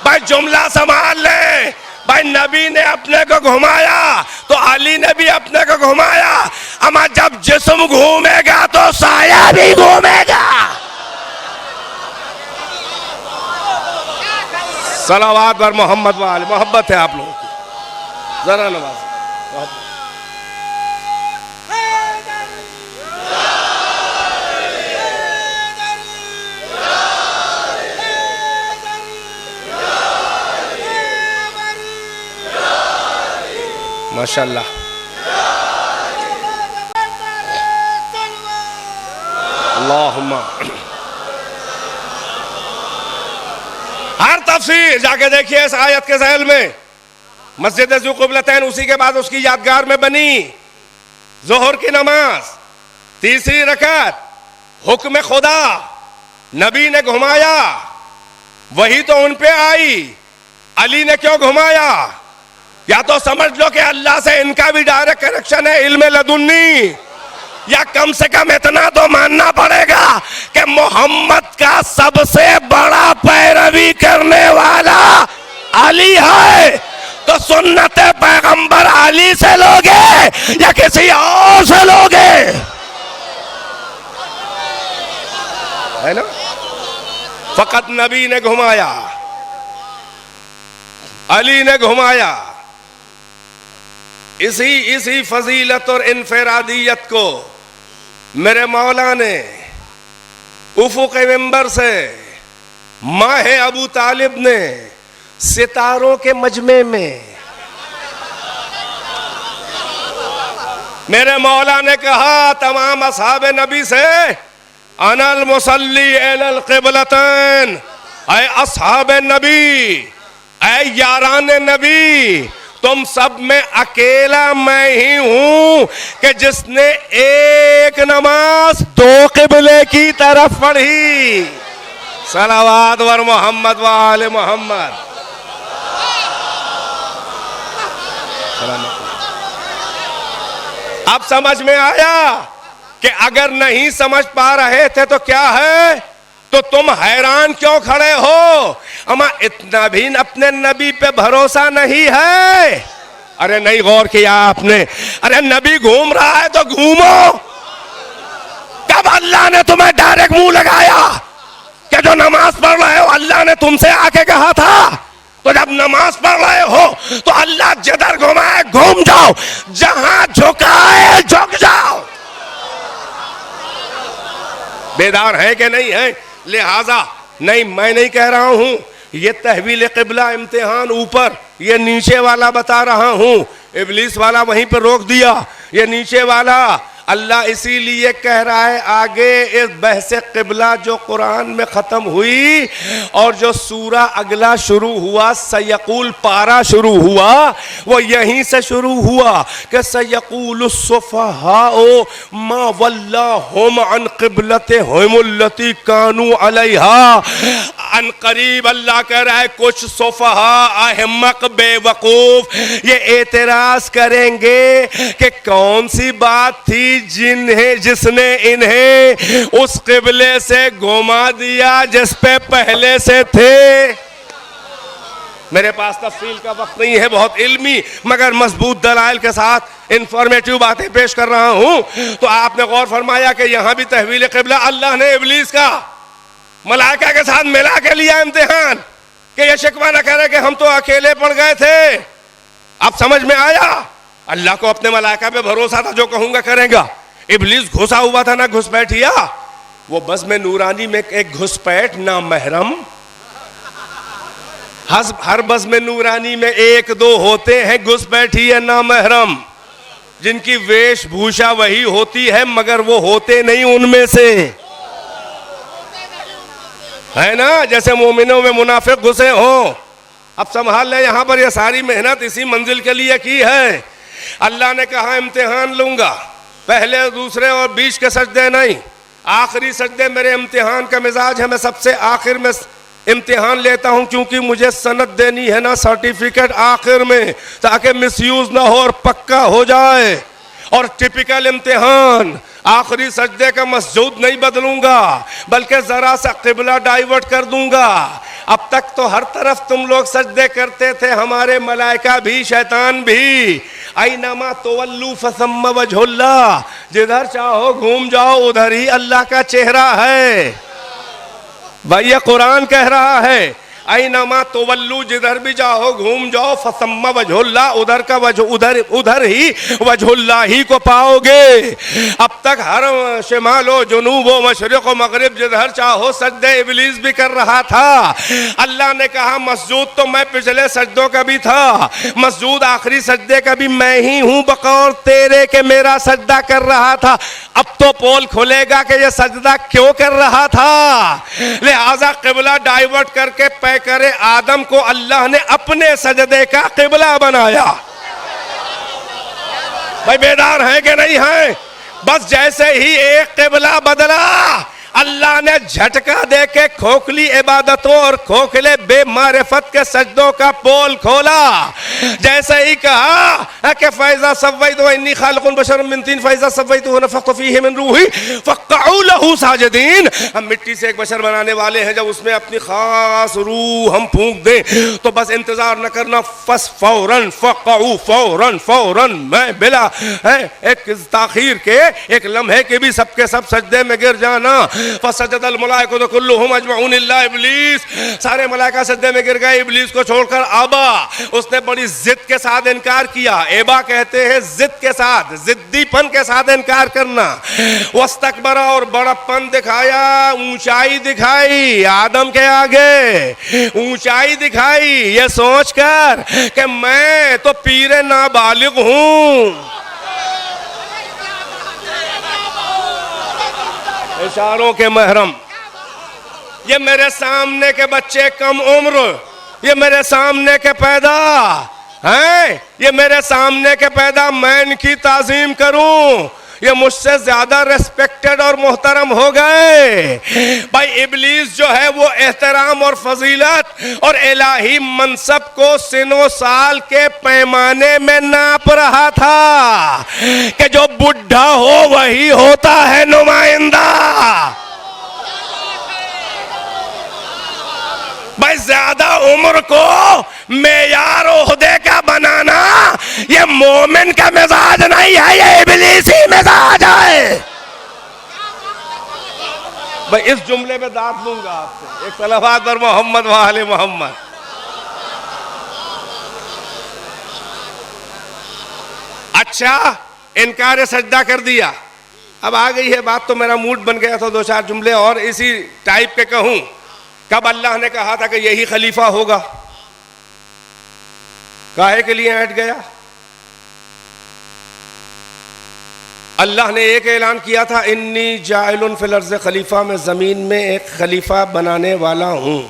भाई जुमला संभाल ले, भाई नबी ने अपने को घुमाया तो अली ने भी अपने को घुमाया। अमा जब जिस्म घूमेगा तो साया भी घूमेगा। सलावत पर मोहम्मद वाले, मोहब्बत है आप लोगों की, जरा नवाज। माशाअल्लाह। अल्लाहुम्मा। हर तफसीर जाके देखिए इस आयत के ज़ैल में। मस्जिद ज़ू क़िबलतैन उसी के बाद उसकी यादगार में बनी। ज़ोहर की नमाज तीसरी रकात, हुक्म खुदा, नबी ने घुमाया, वही तो उन पे आई। अली ने क्यों घुमाया? या तो समझ लो कि अल्लाह से इनका भी डायरेक्ट कनेक्शन है, इल्म लदुन्नी, या कम से कम इतना तो मानना पड़ेगा कि मोहम्मद का सबसे बड़ा पैरवी करने वाला अली है। तो सुन्नत पैगंबर अली से लोगे या किसी और से लोगे? है ना? फकत नबी ने घुमाया, अली ने घुमाया। इसी फजीलत और इनफरादियत को मेरे मौला ने उफ़ुक़ मिंबर से माहे अबू तालिब ने सितारों के मजमे में, मेरे मौला ने कहा तमाम असहाबे नबी से, अनल मुसल्ली अलल क़िबलतैन, ऐ असहाबे नबी, ऐ यारान नबी, तुम सब में अकेला मैं ही हूं कि जिसने एक नमाज 2 क़िबले की तरफ पढ़ी। सलावत वर मोहम्मद व आले मोहम्मद। अब समझ में आया कि अगर नहीं समझ पा रहे थे तो क्या है, तो तुम हैरान क्यों खड़े हो? अमा इतना भी अपने नबी पे भरोसा नहीं है? अरे नहीं गौर किया आपने? अरे नबी घूम रहा है तो घूमो। कब अल्लाह ने तुम्हें डायरेक्ट मुंह लगाया कि जो नमाज पढ़ रहे हो अल्लाह ने तुमसे आके कहा था? तो जब नमाज पढ़ रहे हो तो अल्लाह जिधर घुमाए घूम जाओ, जहां झुकाए झुक जाओ। बेदार है कि नहीं है? लिहाजा नहीं, मैं नहीं कह रहा हूं ये तहवील क़िबला इम्तिहान ऊपर, ये नीचे वाला बता रहा हूं। इब्लीस वाला वहीं पर रोक दिया, ये नीचे वाला अल्लाह इसीलिए कह रहा है आगे इस बहसे क़िबला जो कुरान में ख़त्म हुई और जो सूरा अगला शुरू हुआ, सयक़ूल पारा शुरू हुआ, वो यहीं से शुरू हुआ कि सयक़ूलुस्सुफ़हाउ मा वल्लाहुम अन क़िबलतिहिमुल्लती कानू अलैहा। अन करीब अल्लाह कह रहा है कुछ सुफ़हा अहमक बेवकूफ़ ये एतराज़ करेंगे कि कौन सी बात थी जिसने इन्हें उस क़िबले से घुमा दिया जिस पे पहले से थे। मेरे पास तफसील का वक्त नहीं है, बहुत इल्मी मगर मजबूत दलाइल के साथ इंफॉर्मेटिव बातें पेश कर रहा हूं। तो आपने गौर फरमाया कि यहां भी तहवील क़िबला अल्लाह ने इब्लीस का मलाइका के साथ मिला के लिया इम्तिहान कि ये शिकवा न करे कि हम तो अकेले पड़ गए थे। अब समझ में आया? अल्लाह को अपने मलाइका पे भरोसा था, जो कहूंगा करेगा। इब्लीस घुसा हुआ था ना घुसपैठिया, वो बस में नूरानी में एक घुसपैठ ना महरम। हर बस में नूरानी में एक दो होते हैं घुसपैठिया ना महरम, जिनकी वेशभूषा वही होती है मगर वो होते नहीं उनमें से, है ना? जैसे मोमिनों में मुनाफिक घुसे हो। अब संभाल ले, यहां पर ये सारी मेहनत इसी मंजिल के लिए की है। अल्लाह ने कहा इम्तिहान लूंगा, पहले दूसरे और बीच के सजदे नहीं, आखिरी सजदे मेरे इम्तिहान का मिजाज है। मैं सबसे आखिर में इम्तिहान लेता हूं क्योंकि मुझे सनद देनी है ना, सर्टिफिकेट आखिर में, ताकि मिसयूज ना हो और पक्का हो जाए। और टिपिकल इम्तिहान आखिरी सजदे का मसजूद नहीं बदलूंगा बल्कि जरा सा क़िबला डाइवर्ट कर दूंगा। अब तक तो हर तरफ तुम लोग सजदे करते थे, हमारे मलाइका भी शैतान भी। ऐनमा तुवल्लू फसम्मा वजहुल्लाह, जिधर चाहो घूम जाओ उधर ही अल्लाह का चेहरा है। भाई ये कुरान कह रहा है ऐनमा तुवल्लू, जिधर भी जाओ घूम जाओ, फसम्मा वजहुल्लाह, उधर का वजह उधर ही वजहुल्लाह ही को पाओगे। अब तक हर शिमालो जुनूबो मशरिक़ो मगरिब जिधर चाहो सजदे इब्लीस भी कर रहा था। अल्लाह ने कहा मसजूद तो मैं पिछले सजदों का भी था, मसजूद आखिरी सजदे का भी मैं ही हूं बकौल तेरे के मेरा सजदा कर रहा था। अब तो पोल खुलेगा कि यह सजदा क्यों कर रहा था। लिहाजा क़िबला डाइवर्ट करके करे आदम को अल्लाह ने अपने सजदे का क़िबला बनाया। भाई बेदार है कि नहीं है? बस जैसे ही एक क़िबला बदला अल्लाह ने झटका दे के खोखली इबादतों और खोखले बेमारिफत के सजदों का पोल खोला। जैसे ही कहा कि फैज़ा सव्वैतु इन्नी खालिकुन बशरम मिन तीन फैज़ा सव्वैतु नफ़ख़्तु फ़ीहि मिन रूही फ़क़अू लहू साजिदीन। हम मिट्टी से एक बशर बनाने वाले हैं, जब उसमें अपनी खास रूह हम फूंक दें तो बस इंतजार न करना, फौरन फ़क़अू फौरन मैं बिला है एक ताखीर के एक लम्हे के भी सबके सब सजदे में गिर जाना। फसजदल मलाइकतु कुल्लुहुम अजमऊन इल्ला इब्लीस, सारे मलाइका सजदे में गिर गए इब्लीस को छोड़कर। आबा, उसने बड़ी जिद के साथ इनकार किया। एबा कहते हैं जिद के साथ, जिद्दीपन के साथ इनकार करना। वस्तकबरा, और बड़प्पन दिखाया, ऊंचाई दिखाई आदम के आगे, ऊंचाई दिखाई ये सोचकर कि मैं तो पीरे नाबालिग हूं। इशारों के महरम, ये मेरे सामने के बच्चे कम उम्र, ये मेरे सामने के पैदा हैं, ये मेरे सामने के पैदा, मैं इनकी ताजीम करूं, ये मुझसे ज्यादा रेस्पेक्टेड और मोहतरम हो गए। भाई इब्लीस जो है वो एहतराम और फजीलत और इलाही मनसब को सिनो साल के पैमाने में नाप रहा था कि जो बुढ़ा हो वही होता है नुमाइंदा। भाई ज्यादा उम्र को मेयार ओहदे का बनाना ये मोमिन का मिजाज नहीं है, ये इब्लीसी मिजाज है। भाई इस जुमले में दाद लूंगा आपसे, एक सलावत पर मोहम्मद व आले मोहम्मद। अच्छा, इनकार सजदा कर दिया, अब आ गई है बात, तो मेरा मूड बन गया, तो दो चार जुमले और इसी टाइप के कहूं। कब अल्लाह ने कहा था कि यही खलीफा होगा? काहे के लिए ऐड गया? अल्लाह ने एक ऐलान किया था, इन्नी जाइलुन फिल अर्ज़ खलीफा, में जमीन में एक खलीफा बनाने वाला हूं।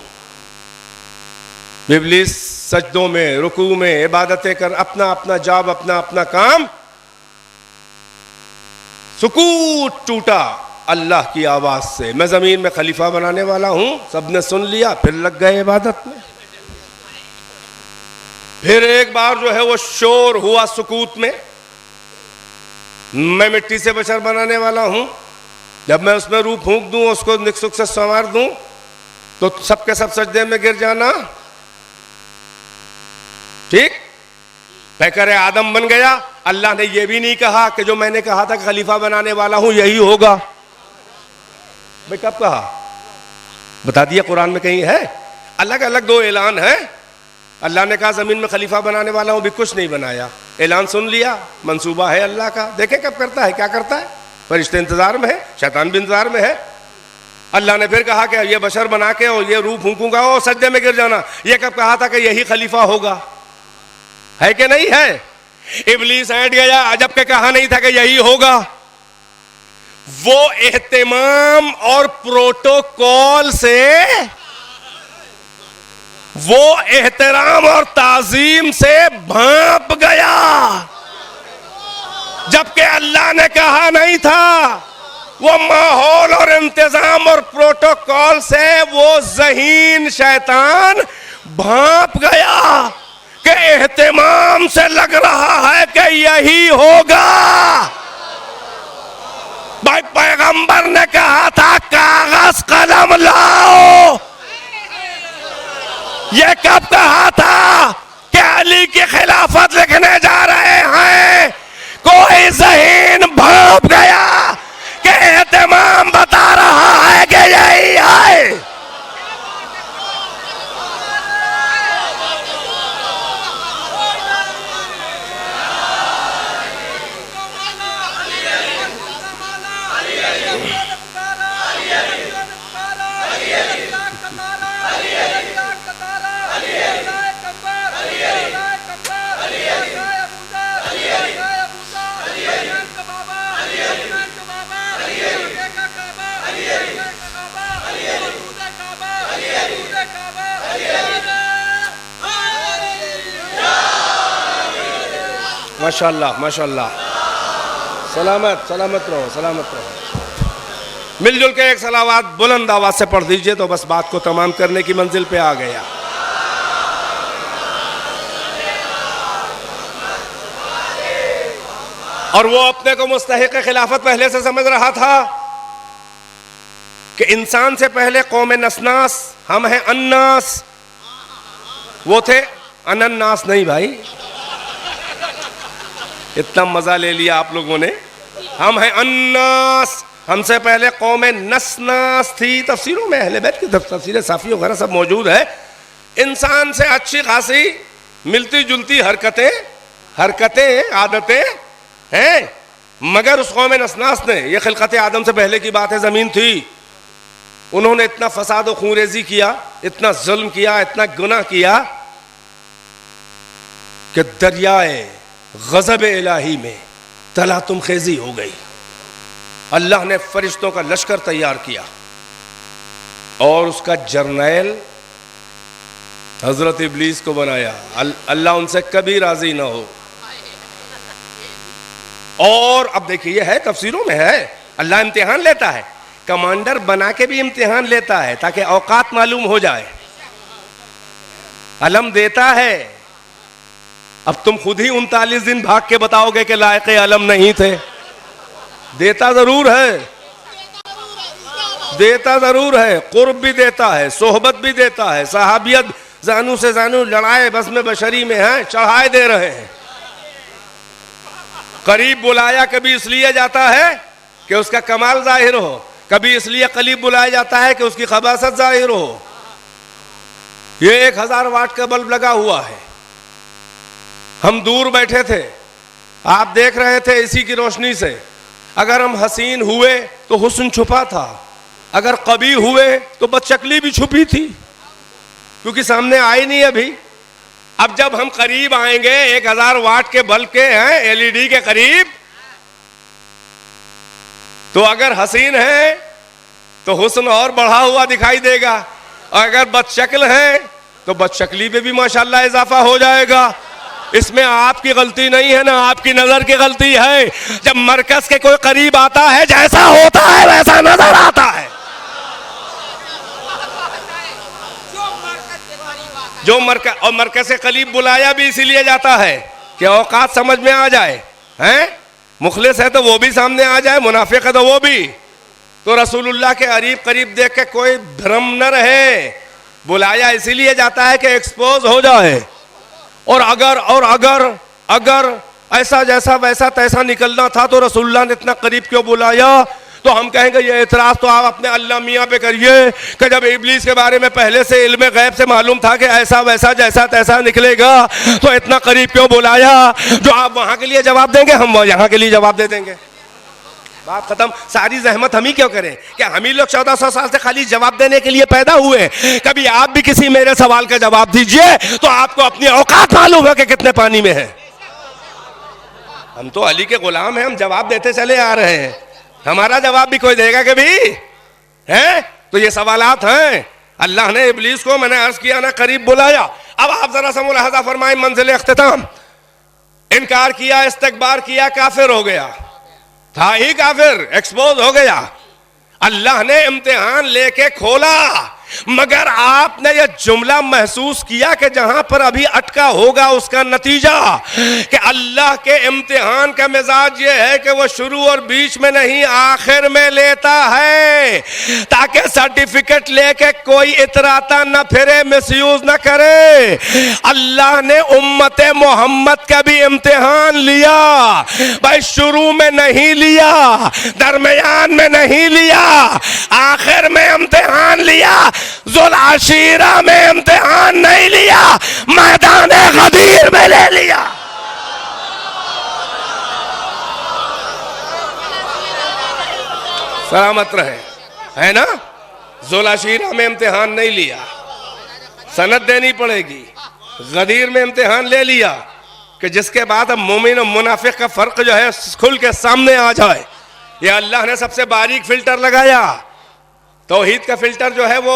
इब्लीस सजदों में, रुकू में, इबादतें कर, अपना अपना जॉब, अपना अपना काम। सुकूत टूटा अल्लाह की आवाज से, मैं जमीन में खलीफा बनाने वाला हूं। सबने सुन लिया, फिर लग गए इबादत में। फिर एक बार जो है वो शोर हुआ सुकूत में, मैं मिट्टी से बशर बनाने वाला हूं, जब मैं उसमें रूह फूंक दूं, उसको निकसुक से संवार दूं, तो सबके सब सजदे में गिर जाना। ठीक, पैकर आदम बन गया। अल्लाह ने यह भी नहीं कहा कि जो मैंने कहा था कि खलीफा बनाने वाला हूं यही होगा। भाई कब कहा? बता दिया, कुरान में कहीं है? अलग अलग दो ऐलान है। अल्लाह ने कहा जमीन में खलीफा बनाने वाला हूं, भी कुछ नहीं बनाया। ऐलान सुन लिया, मंसूबा है अल्लाह का, देखे कब करता है, क्या करता है। फरिश्ते इंतजार में है, शैतान भी इंतजार में है। अल्लाह ने फिर कहा कि ये बशर बना के और ये रूह फूंकूंगा और सजदे में गिर जाना। ये कब कहा था कि यही खलीफा होगा? है कि नहीं है? इब्लीस ऐड गया, जबकि कहा नहीं था कि यही होगा। वो एहतिमाम और प्रोटोकॉल से, वो एहतराम और ताजीम से भांप गया, जबकि अल्लाह ने कहा नहीं था। वो माहौल और इंतजाम और प्रोटोकॉल से वो ज़हीन शैतान भांप गया कि एहतिमाम से लग रहा है कि यही होगा। भाई पैगंबर ने कहा था कागज कलम लाओ। ये कब कहा था कि अली की खिलाफत लिखने जा रहे हैं? कोई ज़हीन भांप गया कि एहतिमाम बता रहा है कि यही है। माशाअल्लाह माशाअल्लाह, सलामत सलामत रहो, सलामत रहो। मिलजुल के एक सलावात बुलंद आवाज से पढ़ दीजिए तो बस बात को तमाम करने की मंजिल पे आ गया। और वो अपने को मुस्तहिक खिलाफत पहले से समझ रहा था कि इंसान से पहले कौम नसनास, हम हैं अन्नास, वो थे अनन्नास नहीं। भाई इतना मजा ले लिया आप लोगों ने। हम हैं अन्नास, हमसे पहले कौम नसनास थी। तफसीरों में अहले बैत की तफसीरें साफी वगैरह सब मौजूद है। इंसान से अच्छी खासी मिलती जुलती हरकतें आदतें हैं, मगर उस कौम नसनास ने, यह खिलकत आदम से पहले की बात है, ज़मीन थी, उन्होंने इतना फसाद और खूंरेजी किया, इतना जुल्म किया, इतना गुनाह किया कि दरियाए गज़ब इलाही में तलातुम खेजी हो गई। अल्लाह ने फरिश्तों का लश्कर तैयार किया और उसका जर्नैल हजरत इब्लीस को बनाया। अल्लाह उनसे कभी राजी ना हो। और अब देखिए, यह है तफसीरों में है, अल्लाह इम्तिहान लेता है, कमांडर बना के भी इम्तिहान लेता है ताकि औकात मालूम हो जाए। अलम देता है। अब तुम खुद ही 39 दिन भाग के बताओगे कि लायक अलम नहीं थे। देता जरूर है, देता जरूर है, कुर्ब भी देता है, सोहबत भी देता है, सहाबियत जानू से जानू लड़ाए बस में बशरी में है, चढ़ाए दे रहे हैं। करीब बुलाया कभी इसलिए जाता है कि उसका कमाल जाहिर हो, कभी इसलिए करीब बुलाया जाता है कि उसकी खबासत जाहिर हो। ये 1000 वाट का बल्ब लगा हुआ है, हम दूर बैठे थे, आप देख रहे थे इसी की रोशनी से। अगर हम हसीन हुए तो हुस्न छुपा था, अगर कभी हुए तो बदशक्ली भी छुपी थी, क्योंकि सामने आई नहीं अभी। अब जब हम करीब आएंगे 1000 वाट के बल्ब के हैं, एलईडी के करीब, तो अगर हसीन है तो हुस्न और बढ़ा हुआ दिखाई देगा, और अगर बदशक्ल है तो बदशक्ली में भी माशाल्लाह इजाफा हो जाएगा। इसमें आपकी गलती नहीं है ना आपकी नजर की गलती है। जब मरकज के कोई करीब आता है, जैसा होता है वैसा नजर आता है। जो मरकज, और मरकज से करीब बुलाया भी इसीलिए जाता है कि औकात समझ में आ जाए। हैं, मुखलिस है तो वो भी सामने आ जाए, मुनाफिक है तो वो भी। तो रसूलुल्लाह के करीब देख के कोई भ्रम न रहे, बुलाया इसीलिए जाता है कि एक्सपोज हो जाए। और अगर ऐसा जैसा वैसा तैसा निकलना था तो रसूलुल्लाह ने इतना करीब क्यों बुलाया? तो हम कहेंगे ये एतराज तो आप अपने अल्लाह मियाँ पे करिए कि जब इब्लीस के बारे में पहले से इल्म गैब से मालूम था कि ऐसा वैसा जैसा तैसा निकलेगा, तो इतना करीब क्यों बुलाया? जो आप वहां के लिए जवाब देंगे हम यहाँ के लिए जवाब दे देंगे, बात खत्म। सारी जहमत हम ही क्यों करें? क्या हम ही लोग 1400 साल से खाली जवाब देने के लिए पैदा हुए? कभी आप भी किसी मेरे सवाल का जवाब दीजिए तो आपको अपनी औकात मालूम है कि कितने पानी में है। हम तो अली के गुलाम हैं, हम जवाब देते चले आ रहे हैं, हमारा जवाब भी कोई देगा कभी? है तो ये सवालात हैं। अल्लाह ने इब्लीस को, मैंने अर्ज किया ना, करीब बुलाया। अब आप जरा सा मुलाहजा फरमाएं, मंजिल इख्तिताम, इनकार किया, इस्तकबार किया, काफिर हो गया, था ही काफिर, एक्सपोज हो गया। अल्लाह ने इम्तिहान लेके खोला, मगर आपने यह जुमला महसूस किया कि जहां पर अभी अटका होगा उसका नतीजा कि अल्लाह के इम्तिहान का मिजाज यह है कि वह शुरू और बीच में नहीं आखिर में लेता है, ताकि सर्टिफिकेट लेके कोई इतराता न फिरे, मिसयूज न करे। अल्लाह ने उम्मत मोहम्मद का भी इम्तिहान लिया भाई, शुरू में नहीं लिया, दरमियान में नहीं लिया, आखिर में इम्तिहान लिया। जुल आशीरा में इम्तिहान नहीं लिया, मैदान गदीर में ले लिया। सलामत रहे, है ना? जुल आशीरा में इम्तिहान नहीं लिया, सनद देनी पड़ेगी। गदीर में इम्तिहान ले लिया कि जिसके बाद अब मोमिन और मुनाफिक का फर्क जो है खुल के सामने आ जाए। ये अल्लाह ने सबसे बारीक फिल्टर लगाया। तौहीद का फिल्टर जो है वो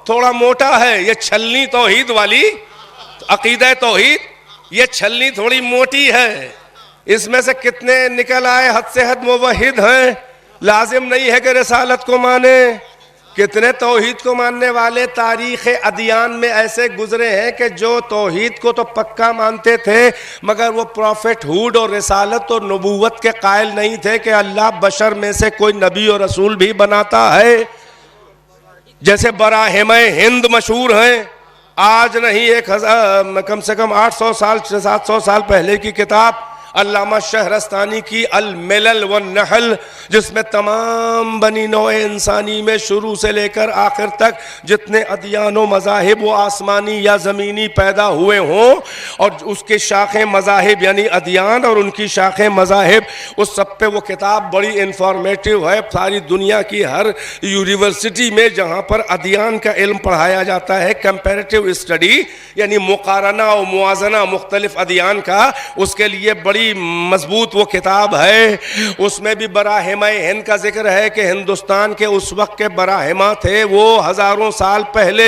थोड़ा मोटा है, ये छलनी तौहीद वाली अकीदा तौहीद, ये छलनी थोड़ी मोटी है। इसमें से कितने निकल आए हद से हद मुवहिद हैं, लाजिम नहीं है कि रिसालत को माने। कितने तौहीद को मानने वाले तारीख़ अदियान में ऐसे गुजरे हैं कि जो तौहीद को तो पक्का मानते थे, मगर वो प्रॉफिट हुड और रिसालत और नबूवत के कायल नहीं थे कि अल्लाह बशर में से कोई नबी और रसूल भी बनाता है। जैसे बराहिम हिंद मशहूर हैं, आज नहीं कम से कम 800 साल 700 साल पहले की किताब अल्लामा शहरस्तानी की अल मिलल व नहल, जिसमें तमाम बनी नौ इंसानी में शुरू से लेकर आखिर तक जितने अदियान व मज़ाहिब वो आसमानी या ज़मीनी पैदा हुए हों, और उसके शाखें मज़ाहिब यानी अदियान और उनकी शाखें मज़ाहिब, उस सब पे वो किताब बड़ी इंफॉर्मेटिव है। सारी दुनिया की हर यूनिवर्सिटी में जहाँ पर अदियान का इल्म पढ़ाया जाता है, कंपैरेटिव स्टडी यानी मुकारना और मुआजना मुख्तलिफ अदियान का, उसके लिए बड़ी मजबूत वो किताब है। उसमें भी बराहिमा हिंद का जिक्र है कि हिंदुस्तान के उस वक्त के बराहिमा थे वो हजारों साल पहले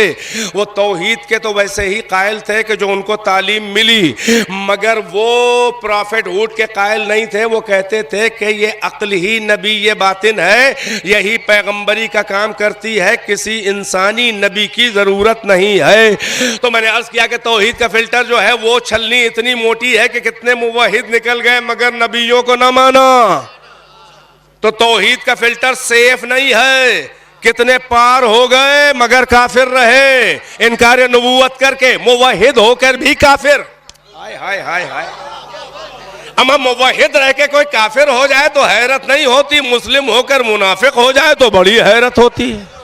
वो तौहीद के तो वैसे ही कायल थे कि जो उनको तालीम मिली, मगर वो प्रॉफिट हुड के कायल नहीं थे। वो कहते थे कि ये अक्ल ही नबी ये बातिन है, यही पैगंबरी का काम करती है, किसी इंसानी नबी की जरूरत नहीं है। तो मैंने अर्ज किया कि तौहीद का फिल्टर जो है वो छलनी इतनी मोटी है कि कितने मुवहिद निकल गए मगर नबियों को न माना। तो तौहीद का फिल्टर सेफ नहीं है, कितने पार हो गए मगर काफिर रहे, इनकार नबूवत करके, मुवहिद होकर भी काफिर। हाय हाय हाय हाय। अमा मुवहिद रह के कोई काफिर हो जाए तो हैरत नहीं होती, मुस्लिम होकर मुनाफिक हो जाए तो बड़ी हैरत होती है।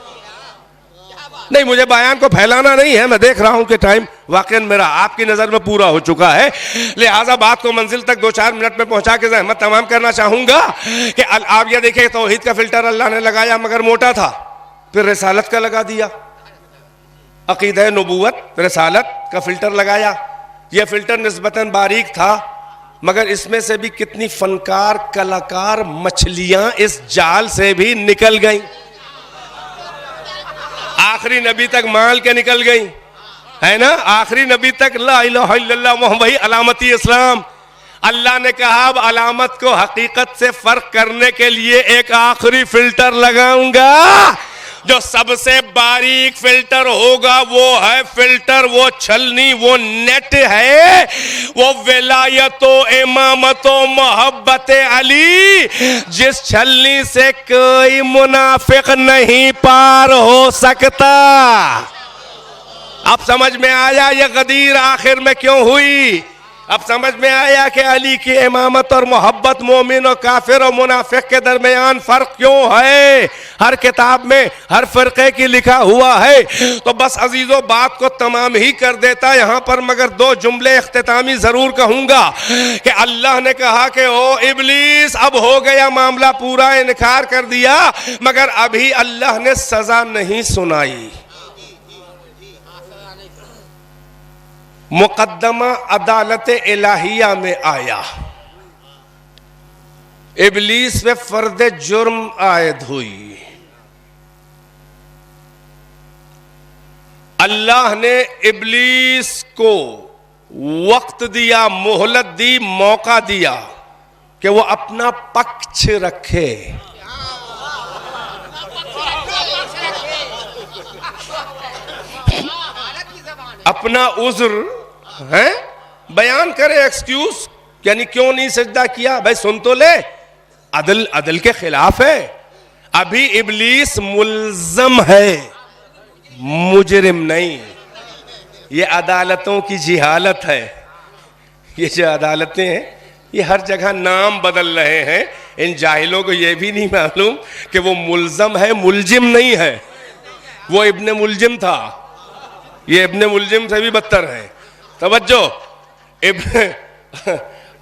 नहीं, मुझे बयान को फैलाना नहीं है, मैं देख रहा हूं कि टाइम वाकई मेरा आपकी नजर में पूरा हो चुका है, लिहाजा बात को मंजिल तक 2-4 मिनट में पहुंचा के जहमत तमाम करना चाहूंगा कि आप ये देखिए, तौहीद का फिल्टर अल्लाह ने लगाया मगर मोटा था, फिर रिसालत का लगा दिया, अकीदा नबूवत रिसालत का फिल्टर लगाया। यह फिल्टर निस्बतन बारीक था मगर इसमें से भी कितनी फनकार कलाकार मछलियां इस जाल से भी निकल गईं, आखिरी नबी तक माल के निकल गई है ना, आखिरी नबी तक ला इलाहा इल्लल्लाह वही अलामती इस्लाम। अल्लाह ने कहा अब अलामत को हकीकत से फर्क करने के लिए एक आखिरी फिल्टर लगाऊंगा, जो सबसे बारीक फिल्टर होगा वो है फिल्टर, वो छलनी, वो नेट है, वो विलायतो इमामतो मोहब्बत अली, जिस छलनी से कोई मुनाफिक नहीं पार हो सकता। अब समझ में आया ये गदीर आखिर में क्यों हुई, अब समझ में आया कि अली की इमामत और मोहब्बत मोमिन और काफिर और मुनाफिक के दरमियान फर्क क्यों है, हर किताब में हर फरके की लिखा हुआ है। तो बस अजीजों बात को तमाम ही कर देता यहां पर, मगर 2 जुमले इख्तितामी जरूर कहूंगा कि अल्लाह ने कहा कि ओ इब्लीस अब हो गया मामला पूरा, इनकार कर दिया, मगर अभी अल्लाह ने सजा नहीं सुनाई। मुकद्दमा अदालत इलाहिया में आया, इब्लीस पे फर्द जुर्म आयद हुई। अल्लाह ने इब्लीस को वक्त दिया, मोहलत दी, मौका दिया कि वो अपना पक्ष रखे। अपना उज्र है बयान करे, एक्सक्यूज, यानी क्यों नहीं सजदा किया, भाई सुन तो ले, अदल अदल के खिलाफ है। अभी इब्लीस मुल्जम है, मुजरिम नहीं। ये अदालतों की जिहालत है, ये जो अदालतें हैं ये हर जगह नाम बदल रहे हैं। इन जाहिलों को ये भी नहीं मालूम कि वो मुल्जम है, मुलजिम नहीं है। वो इब्ने मुलजिम था, ये इब्ने मुलजिम से भी बदतर है। तवज्जो,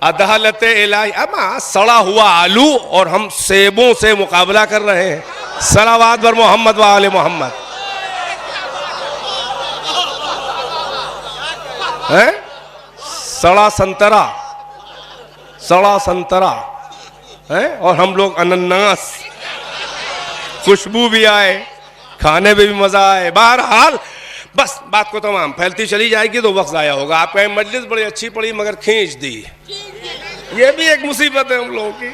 अदालत इलाही, अब सड़ा हुआ आलू और हम सेबों से मुकाबला कर रहे हैं। सलावात बर मोहम्मद व आले मोहम्मद है। सड़ा संतरा, सड़ा संतरा है और हम लोग अनन्नास, खुशबू भी आए, खाने में भी मजा आए। बहरहाल बस बात को तमाम फैलती चली जाएगी तो वक्त आया होगा। आपका मजलिस बड़ी अच्छी पड़ी मगर खींच दी, ये भी एक मुसीबत है हम लोगों की।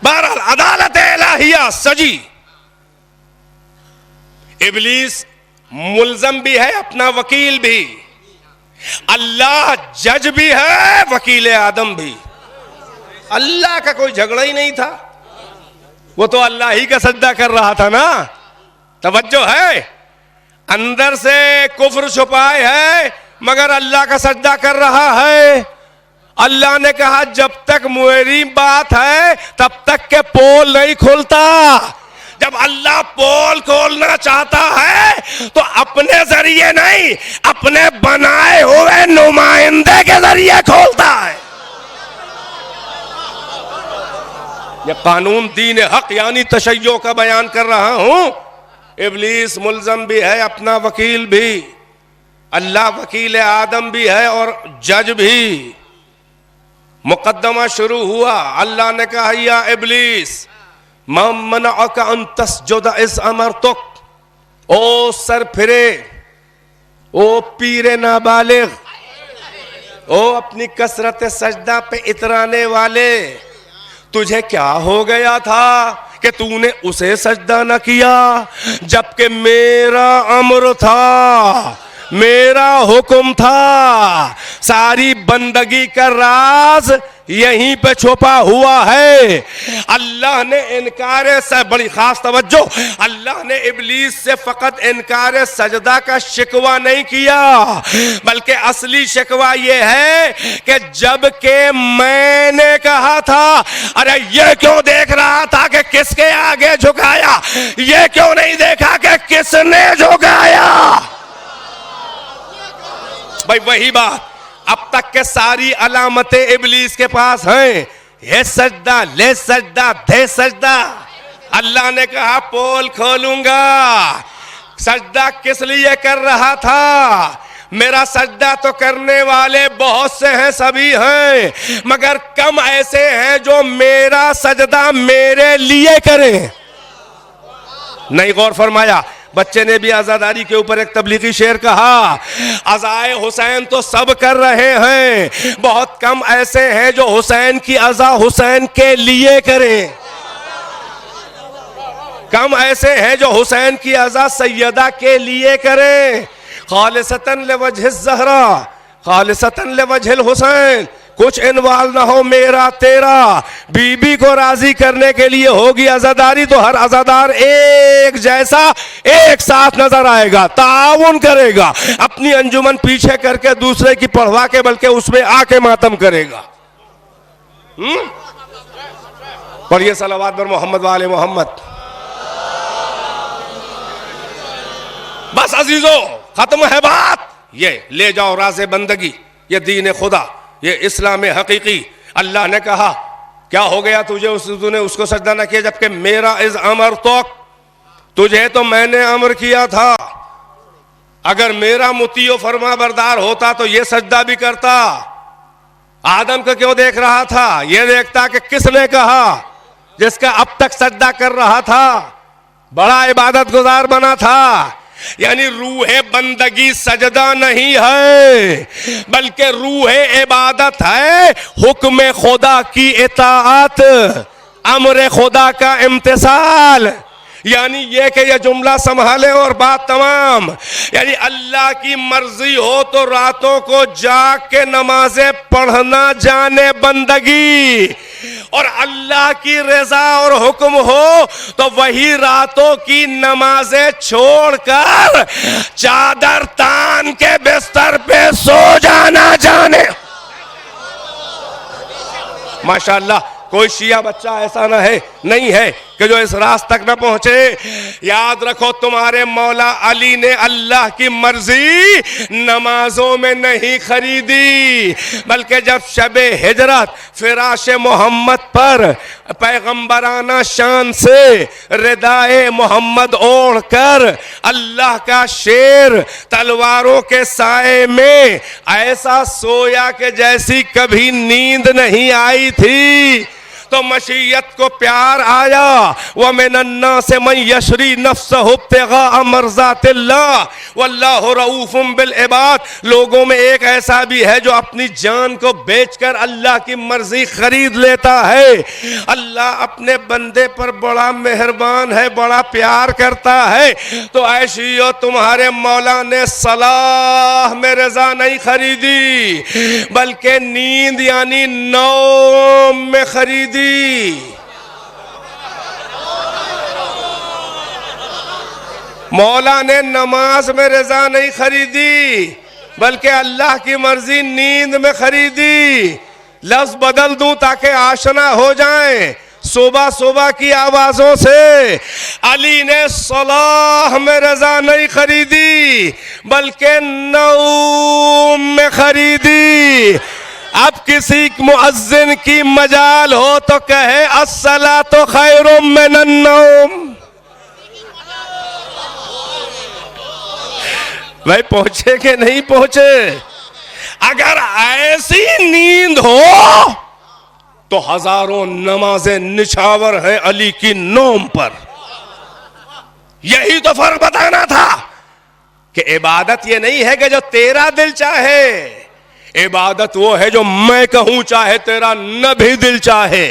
बहरहाल अदालत इलाहिया सजी, इब्लीस मुल्जम भी है, अपना वकील भी, अल्लाह जज भी है, वकील आदम भी। अल्लाह का कोई झगड़ा ही नहीं था, वो तो अल्लाह ही का सजदा कर रहा था ना। तवज्जो है, अंदर से कुफ्र छुपाए है मगर अल्लाह का सजदा कर रहा है। अल्लाह ने कहा जब तक मेरी बात है तब तक के पोल नहीं खुलता। जब अल्लाह पोल खोलना चाहता है तो अपने जरिए नहीं, अपने बनाए हुए नुमाइंदे के जरिए खोलता है। यह कानून दीन हक यानी तशय्यो का बयान कर रहा हूं। इब्लीस मुल्जम भी है, अपना वकील भी, अल्लाह वकील आदम भी है और जज भी। मुकद्दमा शुरू हुआ, अल्लाह ने कहा या इब्लीस ममनअका अन तस्जुद इस अमरतुक, ओ सर फिरे, ओ पीरे नाबालिग, ओ अपनी कसरत सजदा पे इतराने वाले, तुझे क्या हो गया था कि तूने उसे सजदा न किया जबकि मेरा अम्र था, मेरा हुक्म था। सारी बंदगी का राज यहीं पे छुपा हुआ है। अल्लाह ने इनकार से, बड़ी खास तवज्जो, अल्लाह ने इब्लीस से फकत इनकार सजदा का शिकवा नहीं किया, बल्कि असली शिकवा यह है कि जब के मैंने कहा था अरे ये क्यों देख रहा था कि किसके आगे झुकाया, ये क्यों नहीं देखा कि किसने झुकाया। भाई वही बात, अब तक के सारी अलामतें इब्लीस के पास हैं। ये सजदा, ले सजदा, दे सजदा। अल्लाह ने कहा पोल खोलूंगा। सजदा किस लिए कर रहा था? मेरा सजदा तो करने वाले बहुत से हैं, सभी हैं, मगर कम ऐसे हैं जो मेरा सजदा मेरे लिए करें। नहीं गौर फरमाया? बच्चे ने भी आजादारी के ऊपर एक तबलीगी शेर कहा, अज़ाए हुसैन तो सब कर रहे हैं, बहुत कम ऐसे हैं जो हुसैन की अज़ा हुसैन के लिए करें। कम ऐसे हैं जो हुसैन की अज़ा सैयदा के लिए करें। खालिसतन लिवजह ज़हरा, खालिसतन लिवजहिल हुसैन, कुछ इन्वॉल्व ना हो मेरा तेरा। बीबी को राजी करने के लिए होगी अज़ादारी तो हर अज़ादार एक जैसा एक साथ नजर आएगा, ताउन करेगा, अपनी अंजुमन पीछे करके दूसरे की पढ़वा के बल्कि उसमें आके मातम करेगा। पढ़िए सलावत पर मोहम्मद वाले मोहम्मद। बस अजीजों, खत्म है बात। ये ले जाओ राज़े बंदगी, ये दीन खुदा, ये इस्लाम हकीकी। अल्लाह ने कहा क्या हो गया तुझे, तूने उसको सजदा न किया, जबकि मेरा इज अमर तो, तुझे तो मैंने अमर किया था। अगर मेरा मुतीयो फरमा बरदार होता तो ये सजदा भी करता। आदम को क्यों देख रहा था? ये देखता कि किसने कहा, जिसका अब तक सजदा कर रहा था, बड़ा इबादत गुजार बना था। यानी रूहे बंदगी सजदा नहीं है, बल्कि रूहे इबादत है, हुक्म खुदा की इताअत, अमर खुदा का इम्तिसाल। यानी ये कि ये जुमला संभाले और बात तमाम। यानी अल्लाह की मर्जी हो तो रातों को जाग के नमाजें पढ़ना जाने बंदगी, और अल्लाह की रजा और हुक्म हो तो वही रातों की नमाजें छोड़कर चादर तान के बिस्तर पे सो जाना जाने। माशाअल्लाह, कोई शिया बच्चा ऐसा ना है, नहीं है कि जो इस रास तक न पहुंचे। याद रखो, तुम्हारे मौला अली ने अल्लाह की मर्जी नमाजों में नहीं खरीदी, बल्कि जब शबे हिजरत फिराश मोहम्मद पर पैगंबराना शान से रिदाए मोहम्मद ओढ़ कर अल्लाह का शेर तलवारों के साए में ऐसा सोया कि जैसी कभी नींद नहीं आई थी, तो मशीयत को प्यार आया। व मिनन्ना से मन यशरी नफ्सहु इब्तिगा मर्ज़ातिल्लाह वल्लाहु रऊफ़ुम बिल इबाद। लोगों में एक ऐसा भी है जो अपनी जान को बेचकर अल्लाह की मर्जी खरीद लेता है। अल्लाह अपने बंदे पर बड़ा मेहरबान है, बड़ा प्यार करता है। तो ऐशियो, तुम्हारे मौला ने सलाह में रजा नहीं खरीदी, बल्कि नींद यानी नौम में खरीदी। मौला ने नमाज में रजा नहीं खरीदी, बल्कि अल्लाह की मर्जी नींद में खरीदी। लफ्ज बदल दूं ताकि आशना हो जाएं सुबह सुबह की आवाजों से। अली ने सलाह में रजा नहीं खरीदी, बल्कि नौम में खरीदी। अब किसी मुअज्जिन की मजाल हो तो कहे अस्सलातु खैरुम मिनन नौम। भाई पहुंचे कि नहीं पहुंचे? अगर ऐसी नींद हो तो हजारों नमाजें निछावर हैं अली की नौम पर। यही तो फर्क बताना था कि इबादत ये नहीं है कि जो तेरा दिल चाहे, इबादत वो है जो मैं कहूं चाहे तेरा न भी दिल चाहे।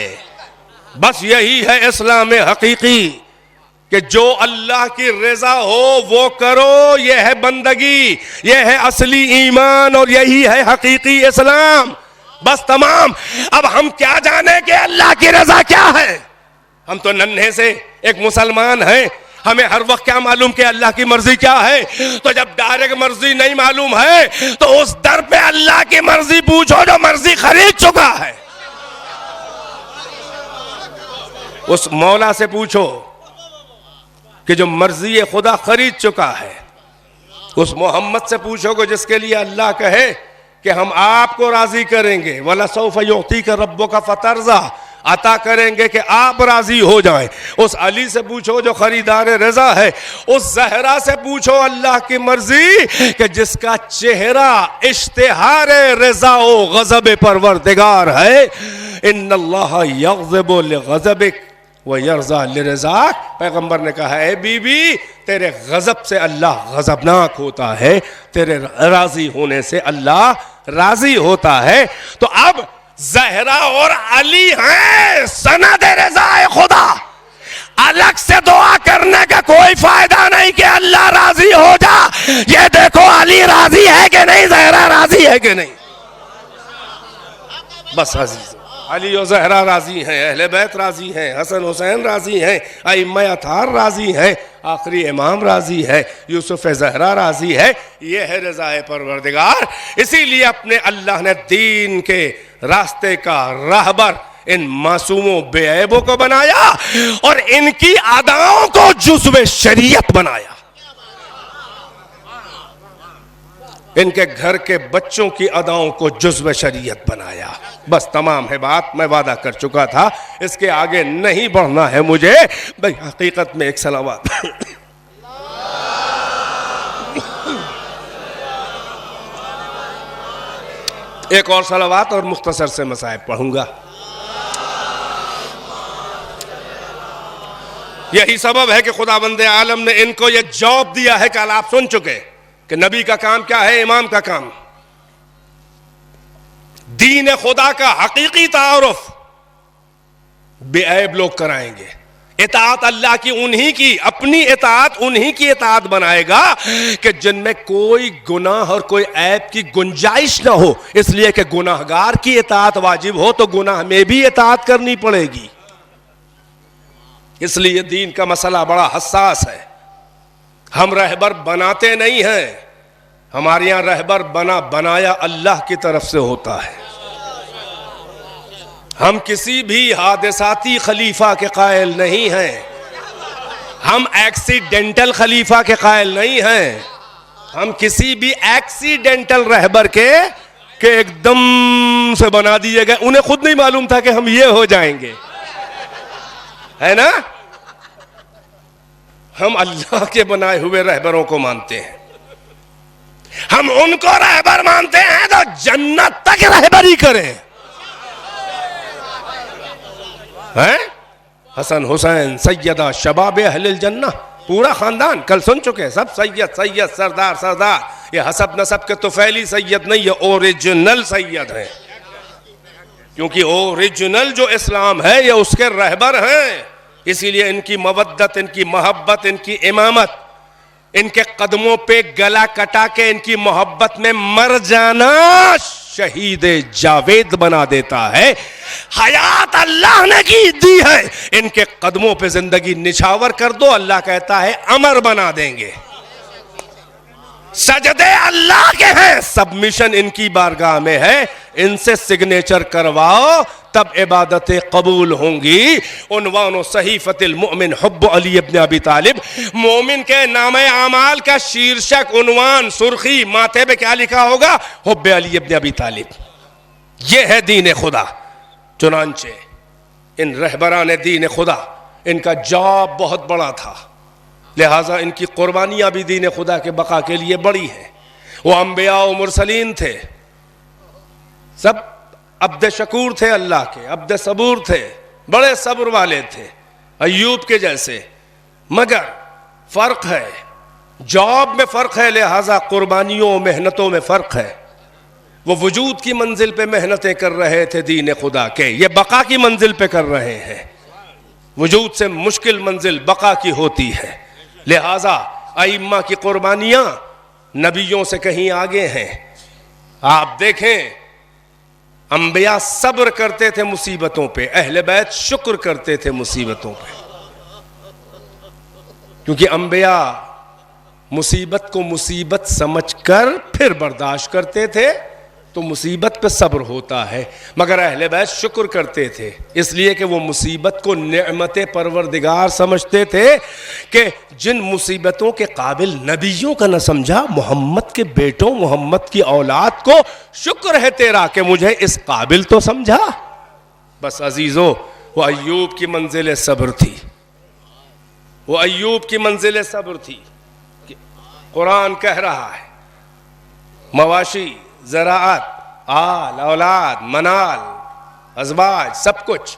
बस यही है इस्लाम हकीकी कि जो अल्लाह की रजा हो वो करो। यह है बंदगी, यह है असली ईमान और यही है हकीकी इस्लाम। बस तमाम। अब हम क्या जाने कि अल्लाह की रजा क्या है? हम तो नन्हे से एक मुसलमान हैं, हमें हर वक्त क्या मालूम कि अल्लाह की मर्जी क्या है? तो जब डायरेक्ट मर्जी नहीं मालूम है तो उस दर पे अल्लाह की मर्जी पूछो जो मर्जी खरीद चुका है। उस मौला से पूछो कि जो मर्जी खुदा खरीद चुका है। उस मोहम्मद से पूछो कि जिसके लिए अल्लाह कहे कि हम आपको राजी करेंगे, वला सौफ युअतीका रब्बुका फतरज़ा, अता करेंगे कि आप राजी हो जाएं। उस अली से पूछो जो खरीदार रजा है। उस जहरा से पूछो अल्लाह की मर्जी कि जिसका चेहरा इश्तिहार रजा ओ गज़ब परवरदिगार है। इन्नल्लाह यग़ज़िबु लिग़ज़बिक व यरज़ा लिरज़ाक। पैगंबर ने कहा है बीबी, तेरे गजब से अल्लाह गजबनाक होता है, तेरे राजी होने से अल्लाह राजी होता है। तो अब जहरा और अली हैं सनद रज़ाए खुदा। अलग से दुआ करने का कोई फायदा नहीं कि अल्लाह राजी हो जा। ये देखो अली राजी है कि नहीं, जहरा राजी है कि नहीं। बस अजीज, अली और जहरा राजी हैं, अहले बैत राजी हैं, हसन हुसैन राजी हैं, अइम्मा अतार राजी हैं, आखिरी इमाम राजी है, यूसुफ जहरा राजी है। ये है रज़ाए परवरदिगार। इसीलिए अपने अल्लाह ने दीन के रास्ते का राहबर इन मासूमों बेऐबों को बनाया और इनकी अदाओं को जुज़्व शरीयत बनाया। इनके घर के बच्चों की अदाओं को जुज़्व शरीयत बनाया। बस तमाम है बात, मैं वादा कर चुका था, इसके आगे नहीं बढ़ना है मुझे। भाई हकीकत में एक सलावत एक और सलावत और मुख्तसर से मसाइब पढ़ूंगा। यही सबब है कि खुदाबंद आलम ने इनको यह जॉब दिया है। कल आप सुन चुके कि नबी का काम क्या है, इमाम का काम दीन खुदा का हकीकी तारुफ बेऐब लोग कराएंगे। इताअत अल्लाह की उन्हीं की, अपनी इताअत उन्हीं की इताअत बनाएगा कि जिनमें कोई गुनाह और कोई ऐब की गुंजाइश ना हो। इसलिए कि गुनाहगार की इताअत वाजिब हो तो गुनाह में भी इताअत करनी पड़ेगी। इसलिए दीन का मसला बड़ा हसास है। हम रहबर बनाते नहीं हैं, हमारे यहां रहबर बनाया अल्लाह की तरफ से होता है। हम किसी भी हादिसाती खलीफा के कायल नहीं हैं, हम एक्सीडेंटल खलीफा के कायल नहीं हैं। हम किसी भी एक्सीडेंटल रहबर के एकदम से बना दिए गए, उन्हें खुद नहीं मालूम था कि हम ये हो जाएंगे, है ना। हम अल्लाह के बनाए हुए रहबरों को मानते हैं। हम उनको रहबर मानते हैं तो जन्नत तक रहबरी करें, हैं? हसन हुसैन सैयदा शबाब अहलिल जन्नह, पूरा खानदान कल सुन चुके, सब सैयद सैयद सरदार सरदार। ये हसब नसब के तुफैली सैयद नहीं, ये ओरिजिनल सैयद है। क्योंकि ओरिजिनल जो इस्लाम है ये उसके रहबर हैं। इसीलिए इनकी मवद्दत, इनकी मोहब्बत, इनकी इमामत, इनके कदमों पे गला कटा के इनकी मोहब्बत में मर जाना शहीद जावेद बना देता है। हयात अल्लाह ने की दी है, इनके कदमों पे जिंदगी निछावर कर दो, अल्लाह कहता है अमर बना देंगे। सजदे अल्लाह के हैं, सबमिशन इनकी बारगाह में है। इनसे सिग्नेचर करवाओ तब इबादतें कबूल होंगी। उन्वान सहीफतिल मुमिन हुब्ब अली इब्न अबी तालिब। मोमिन के नामे आमाल का शीर्षक, उन्वान, सुर्खी माथे पे क्या लिखा होगा? हुब्ब अली इब्न अबी तालिब। यह है दीन खुदा। चुनांचे इन रहबरान दीन खुदा, इनका जॉब बहुत बड़ा था, लिहाजा इनकी कुर्बानियां भी दीन खुदा के बका के लिए बड़ी हैं। वो अंबिया और मुरसलीन थे, सब अब्द शकूर थे, अल्लाह के अब्द सबूर थे, बड़े सब्र वाले थे, अय्यूब के जैसे। मगर फर्क है, जॉब में फर्क है, लिहाजा कुर्बानियों मेहनतों में फर्क है। वो वजूद की मंजिल पे मेहनतें कर रहे थे दीन खुदा के, ये बका की मंजिल पे कर रहे हैं। वजूद से मुश्किल मंजिल बका की होती है, लिहाजा अइम्मा की कुर्बानियां नबियों से कहीं आगे हैं। आप देखें अंबिया सब्र करते थे मुसीबतों पे, अहले बैत शुक्र करते थे मुसीबतों पे, क्योंकि अंबिया मुसीबत को मुसीबत समझकर फिर बर्दाश्त करते थे, तो मुसीबत पे सब्र होता है। मगर अहले बैत शुक्र करते थे, इसलिए कि वो मुसीबत को नेमत परवरदिगार समझते थे कि जिन मुसीबतों के काबिल नबियों का न समझा, मोहम्मद के बेटों, मोहम्मद की औलाद को शुक्र है तेरा कि मुझे इस काबिल तो समझा। बस अजीजों, वो अय्यूब की मंजिल सब्र थी, वो अय्यूब की मंजिल सब्र थी। कुरान कह रहा है मवाशी, ज़राअत, आल, औलाद, मनाल, अज़वाज, सब कुछ,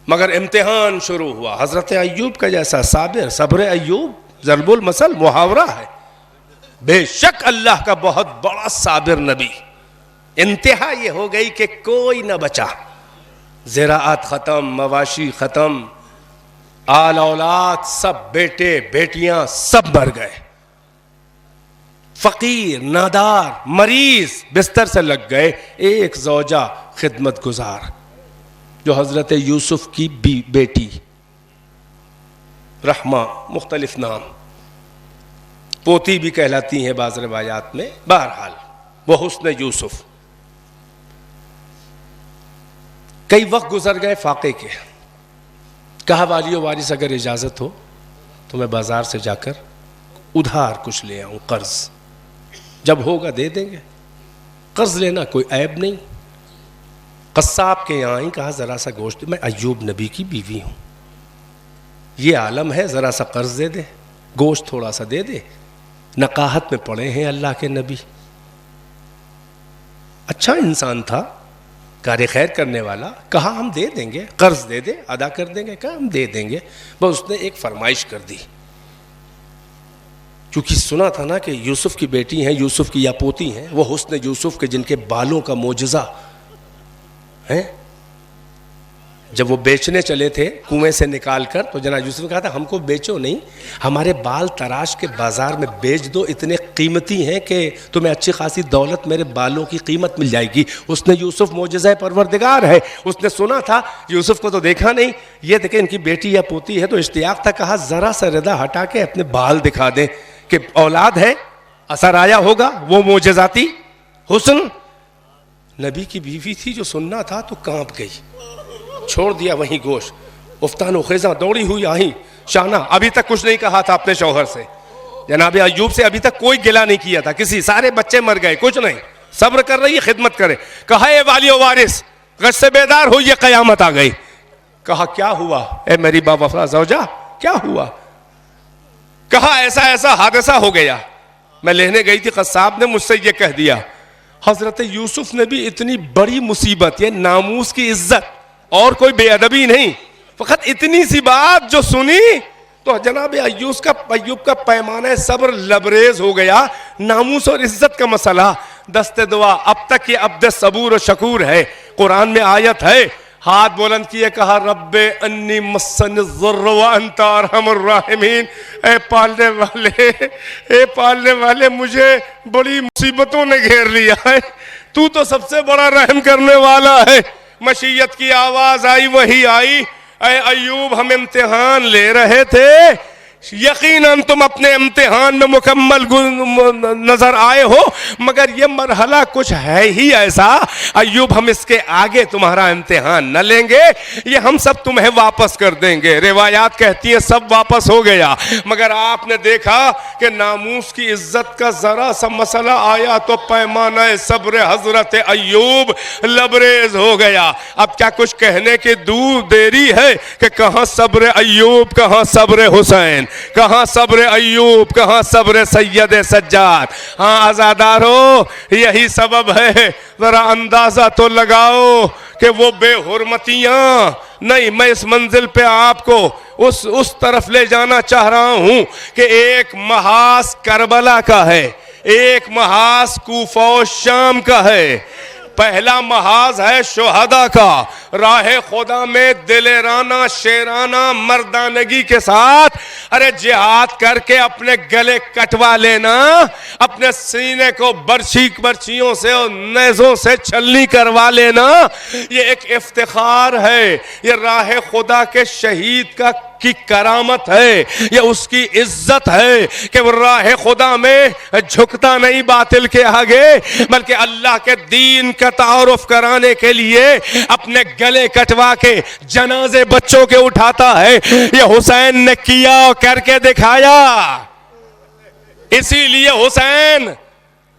मगर इम्तिहान शुरू हुआ। हज़रत अय्यूब का जैसा साबिर, सब्र अय्यूब ज़रबुल मसल मुहावरा है। बेशक अल्लाह का बहुत बड़ा साबिर नबी। इंतहा ये हो गई कि कोई न बचा, ज़राअत ख़त्म, मवाशी ख़त्म, आल औलाद सब, बेटे बेटियां सब मर गए। फकीर, नादार, मरीज बिस्तर से लग गए। एक ज़ौजा खिदमत गुजार जो हजरत यूसुफ की बेटी रहमा, मुख्तलिफ नाम, पोती भी कहलाती हैं बाज़ रिवायात में, बहरहाल वो हुस्न यूसुफ। कई वक्त गुजर गए फाके के। कहा वालियो वारिस अगर इजाज़त हो तो मैं बाज़ार से जाकर उधार कुछ ले आऊँ, कर्ज, जब होगा दे देंगे, कर्ज लेना कोई ऐब नहीं। कस्साब के यहाँ ही कहा ज़रा सा गोश्त, मैं अय्यूब नबी की बीवी हूँ, ये आलम है, ज़रा सा कर्ज दे दे, गोश्त थोड़ा सा दे दे। नकाहत में पड़े हैं अल्लाह के नबी, अच्छा इंसान था, कार्य खैर करने वाला। कहा हम दे देंगे, कर्ज दे दे, अदा कर देंगे। कहा हम दे देंगे। बस उसने एक फरमाइश कर दी, क्योंकि सुना था ना कि यूसुफ की बेटी हैं, यूसुफ की या पोती हैं, वो हुस्न यूसुफ के जिनके बालों का मोजज़ा है। जब वो बेचने चले थे कुएं से निकाल कर, तो जना यूसुफ ने कहा था हमको बेचो नहीं, हमारे बाल तराश के बाजार में बेच दो, इतने कीमती हैं कि तुम्हें अच्छी खासी दौलत, मेरे बालों की कीमत मिल जाएगी। उसने यूसुफ मोजज़ा परवरदिगार है, उसने सुना था, यूसुफ को तो देखा नहीं, ये देखे इनकी बेटी या पोती है, तो इश्तियाक था। कहा ज़रा सा रदा हटा के अपने बाल दिखा दें कि औलाद है, असर आया होगा वो मोजज़ाती हुस्न। नबी की बीवी थी, जो सुनना था तो कांप गई, छोड़ दिया वहीं गोश्त, उफ्तान खेजा दौड़ी हुई आई। शाना अभी तक कुछ नहीं कहा था अपने शौहर से, जनाब अय्यूब से अभी तक कोई गिला नहीं किया था किसी, सारे बच्चे मर गए, कुछ नहीं, सब्र कर रही है, खिदमत करे। कहा ए वालियो वारिस, गश से बेदार हो, ये कयामत आ गई। कहा क्या हुआ ए मेरी बावफा ज़ौजा, क्या हुआ? कहा ऐसा ऐसा हादसा हो गया, मैं लेने गई थी, कस्साब ने मुझसे ये कह दिया। हजरत यूसुफ ने भी इतनी बड़ी मुसीबत, ये नामूस की इज्जत और कोई बेअदबी नहीं, फकत इतनी सी बात जो सुनी तो जनाब अय्यूब का पैमाना सब्र लबरेज हो गया। नामूस और इज्जत का मसला, दस्ते दुआ अब तक ये अब्द सबूर और शकूर है। कुरान में आयत है, हाथ बुलंद किए, कहा रब्बे अन्नी मस्सन ज़ुर्र व अंता अरहमुर राहिमीन, ए पालने वाले मुझे बड़ी मुसीबतों ने घेर लिया है, तू तो सबसे बड़ा रहम करने वाला है। मशीयत की आवाज आई, वही आई, ऐ अय्यूब हम इम्तिहान ले रहे थे, यकीनन तुम अपने इम्तिहान में मुकम्मल नजर आए हो, मगर ये मरहला कुछ है ही ऐसा अय्यूब, हम इसके आगे तुम्हारा इम्तिहान न लेंगे, ये हम सब तुम्हें वापस कर देंगे। रिवायात कहती है सब वापस हो गया, मगर आपने देखा कि नामूस की इज्जत का जरा सा मसला आया तो पैमाना सब्र हजरत अय्यूब लबरेज हो गया। अब क्या कुछ कहने की दूर देरी है कि कहां सब्र अय्यूब, कहां सब्र हुसैन, कहां सब्र अय्यूब, कहां सब्र सैयद सज्जाद। हाँ आजादारो, यही सबब है, जरा अंदाजा तो लगाओ कि वो बेहुरमतियां नहीं। मैं इस मंजिल पे आपको उस तरफ ले जाना चाह रहा हूं कि एक महास करबला का है, एक महास कूफा और शाम का है। पहला महाज है शुहदा का, राह खुदा में दिलेराना शेराना मर्दानगी के साथ अरे जिहाद करके अपने गले कटवा लेना, अपने सीने को बर्छियों से और नेज़ों से छलनी करवा लेना, ये एक इफ्तिखार है, ये राह खुदा के शहीद की करामत है, ये उसकी इज्जत है कि वो राह खुदा में झुकता नहीं बातिल के आगे, बल्कि अल्लाह के दीन का तारुफ कराने के लिए अपने गले कटवा के जनाजे बच्चों के उठाता है। ये हुसैन ने किया और करके दिखाया। इसीलिए हुसैन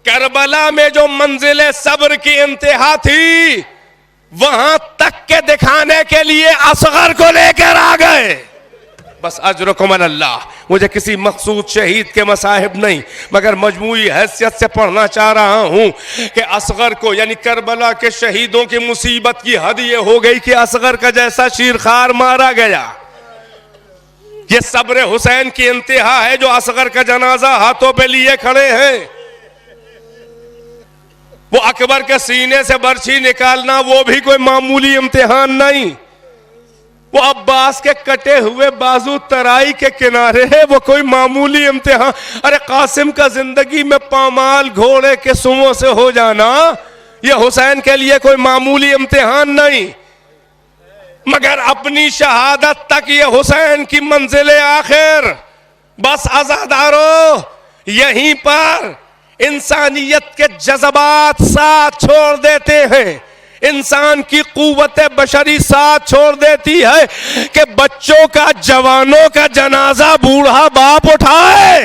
करबला में जो मंजिले सब्र की इंतहा थी, वहां तक के दिखाने के लिए असगर को लेकर आ गए। बस अजरुकुम अल्लाह, मुझे किसी मखसूस शहीद के मसाहिब नहीं, मगर मजमूई हैसियत से पढ़ना चाह रहा हूं कि असगर को, यानी करबला के शहीदों की मुसीबत की हद ये हो गई कि असगर का जैसा शीरखार मारा गया। ये सब्र हुसैन की इंतहा है जो असगर का जनाजा हाथों पे लिए खड़े हैं। वो अकबर के सीने से बर्छी निकालना वो भी कोई मामूली इम्तिहान नहीं, वो अब्बास के कटे हुए बाजू तराई के किनारे है, वो कोई मामूली इम्तिहान। अरे कासिम का जिंदगी में पामाल घोड़े के सुओं से हो जाना, ये हुसैन के लिए कोई मामूली इम्तिहान नहीं, मगर अपनी शहादत तक ये हुसैन की मंजिले आखिर। बस आजादारो, यहीं पर इंसानियत के जज्बात साथ छोड़ देते हैं, इंसान की कुव्वत बशरी साथ छोड़ देती है कि बच्चों का, जवानों का जनाजा बूढ़ा बाप उठाए,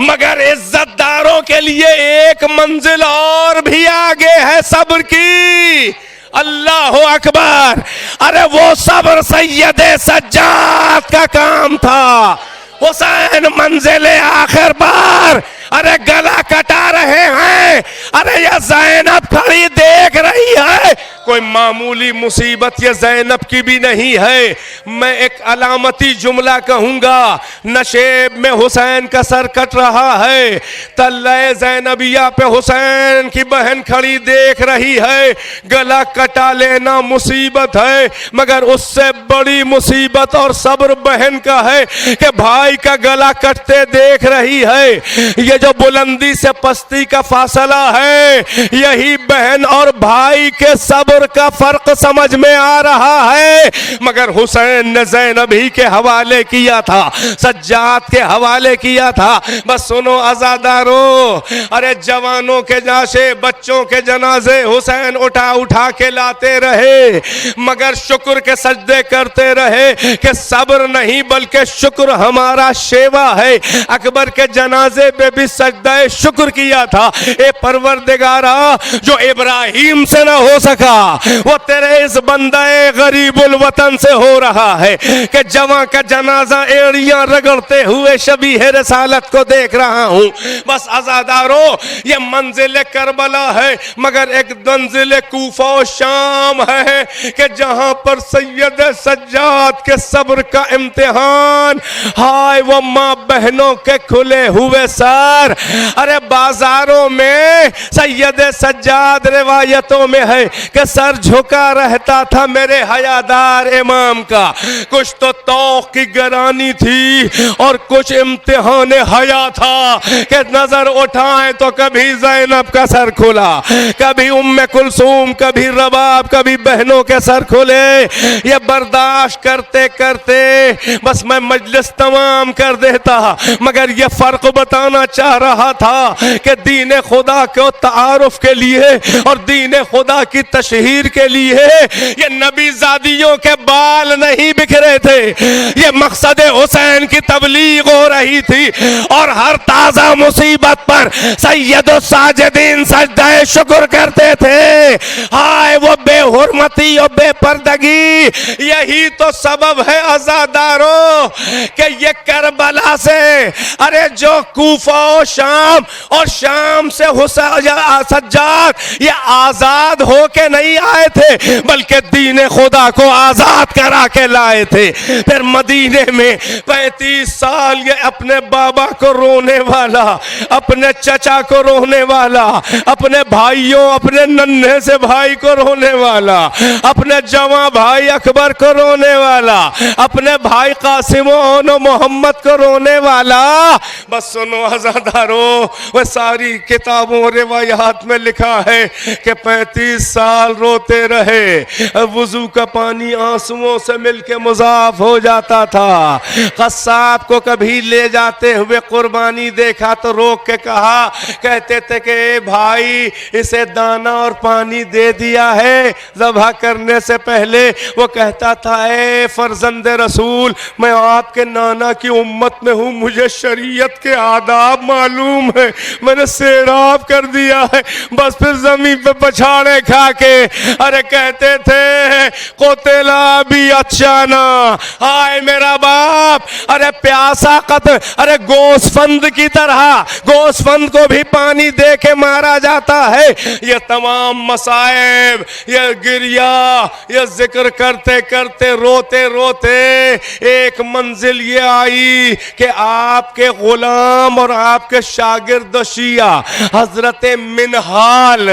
मगर इज्जतदारों के लिए एक मंजिल और भी आगे है सब्र की। अल्लाह अकबर। अरे वो सब्र सैयदे सज्जाद का काम था। हुसैन मंजिले आखिर बार, अरे गला कटा रहे हैं, अरे ये ज़ैनब खड़ी देख रही है, कोई मामूली मुसीबत ये ज़ैनब की भी नहीं है। मैं एक अलामती जुमला कहूंगा, नशेब में हुसैन का सर कट रहा है, तल्ले ज़ैनबिया पे हुसैन की बहन खड़ी देख रही है, गला कटा लेना मुसीबत है, मगर उससे बड़ी मुसीबत और सब्र बहन का है कि भाई का गला कटते देख रही है। ये जो बुलंदी से पस्ती का फासला है, यही बहन और भाई के सब्र का फर्क समझ में आ रहा है। मगर हुसैन ने ज़ैनबी के हवाले किया था, सज्जाद के हवाले किया था। बस सुनो आजादारो, अरे जवानों के जाशे, बच्चों के जनाजे हुसैन उठा उठा के लाते रहे, मगर शुक्र के सजदे करते रहे कि सब्र नहीं बल्कि शुक्र हमारा शेवा है। अकबर के जनाजे पे भी सजदा शुक्र किया था। ए परवरदिगारा, जो इब्राहिम से न हो सका वो तेरे इस बंदे गरीबुल वतन से हो रहा है कि जवां का जनाजा एड़ियां रगड़ते हुए शबीह रसालत को देख रहा हूं। बस आजादारो, ये मंजिल करबला है, मगर एक मंजिल कूफा और शाम है कि जहां पर सैयद सज्जाद के सब्र का इम्तिहान। हाय वो माँ बहनों के खुले हुए सर, अरे बाजारों में सैयद सज्जाद रिवायतों में है कि सर झुका रहता था मेरे हयादार इमाम का। कुछ तो तौक की गरानी थी और कुछ इम्तिहान हया था कि नजर उठाए तो कभी ज़ैनब का सर खुला, कभी उम्मे कुलसूम, कभी रबाब, कभी बहनों के सर खुले। ये बर्दाश्त करते करते बस मैं मजलिस तमाम कर देता, मगर ये फर्क बताना चाह रहा था कि दीन खुदा को तारुफ के लिए और दीन खुदा की तशहीर के लिए ये नबी ज़ादियों के बाल नहीं बिखरे थे, ये मकसद हुसैन की तबलीग हो रही थी। और हर ताज़ा मुसीबत पर सैयदो साजिदीन सजदा शुक्र करते थे। हाय वो बेहुरमती और बेपर्दगी, यही तो सबब है आजादारों कि ये करबला से, अरे जो कूफा शाम और शाम से हुसैन सज्जाद ये आजाद हो के नहीं नहीं आए थे बल्कि दीन खुदा को आजाद करा के लाए थे। फिर मदीने में 35 साल ये अपने बाबा को रोने वाला, अपने चचा को रोने वाला, अपने भाइयों, अपने नन्हे से भाई को रोने वाला, अपने जवां भाई अकबर को रोने वाला, अपने भाई कासिम और मोहम्मद को रोने वाला। बस सुनो अज़ादारो, वह सारी किताबों रिवायात में लिखा है कि 35 साल रोते रहे। वुजू का पानी आंसुओं से मिलके मुजाफ हो जाता था। कस्साब को कभी ले जाते हुए कुर्बानी देखा तो रोक के कहा, कहते थे कि भाई इसे दाना और पानी दे दिया है ज़बह करने से पहले। वो कहता था, ए फर्जंद रसूल, मैं आपके नाना की उम्मत में हूँ, मुझे शरीयत के आदाब मालूम है, मैंने सेराब कर दिया है। बस फिर जमीन पे पछाड़े खा के अरे कहते थे कोतेला भी अच्छा ना, हाय मेरा बाप, अरे प्यासा कत्ल, अरे गोसफंद की तरह गोसफंद को भी पानी दे के मारा जाता है। ये तमाम मसाइब, ये गिरिया, ये जिक्र करते करते रोते रोते एक मंजिल ये आई कि आपके गुलाम और आपके शागिर्द शिया हजरत मिनहाल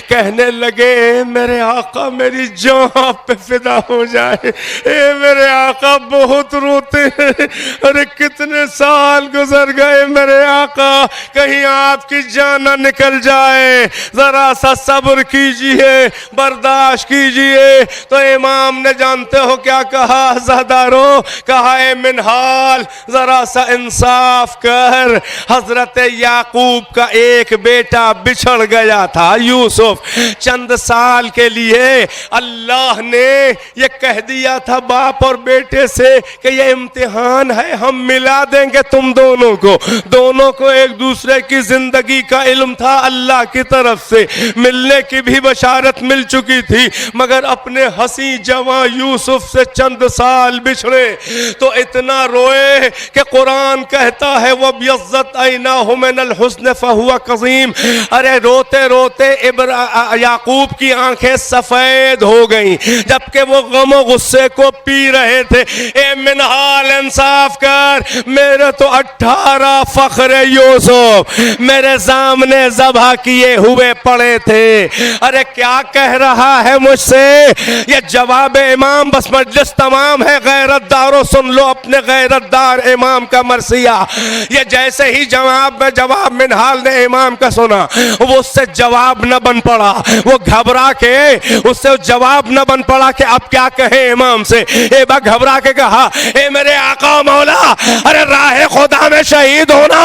कहने लगे, मेरे आका मेरी जान आप पे फिदा हो जाए, ए मेरे आका बहुत रोते हैं, अरे कितने साल गुजर गए मेरे आका, कहीं आपकी जान न निकल जाए, जरा सा सब्र कीजिए, बर्दाश्त कीजिए। तो इमाम ने जानते हो क्या कहा ज़ादारो, कहा ए मिनहाल जरा सा इंसाफ कर, हजरत याकूब का एक बेटा बिछड़ गया था यूसुफ, चंद साल के लिए अल्लाह ने ये कह दिया था बाप और बेटे से कि ये इम्तिहान है, हम मिला देंगे तुम दोनों को एक दूसरे की जिंदगी का इल्म था, अल्लाह की तरफ से मिलने की भी बशारत मिल चुकी थी, मगर अपने हंसी जवां यूसुफ से चंद साल बिछड़े तो इतना रोए कि कुरान कहता है वह यज़्ज़त ऐनाहु मिनल हुस्न फहुवा कज़ीम, अरे रोते रोते याकूब की आंखें सफेद हो गईं जबकि वो गम और गुस्से को पी रहे थे। ए मिनहाल इंसाफ कर, मेरे तो 18 फख्र यूसुफ मेरे सामने ज़बह किए हुए पड़े थे, अरे क्या कह रहा है मुझसे? ये जवाब इमाम, बस मजलिस तमाम है, गैरतदारों सुन लो अपने गैरतदार इमाम का मरसिया। ये जैसे ही जवाब मिनहाल ने इमाम का सुना वो उससे जवाब न बन पड़ा, वो घबरा के उससे जवाब न बन पड़ा कि अब क्या कहे इमाम से। ए बा घबरा के कहा, ए मेरे आका मौला, अरे राह खुदा में शहीद होना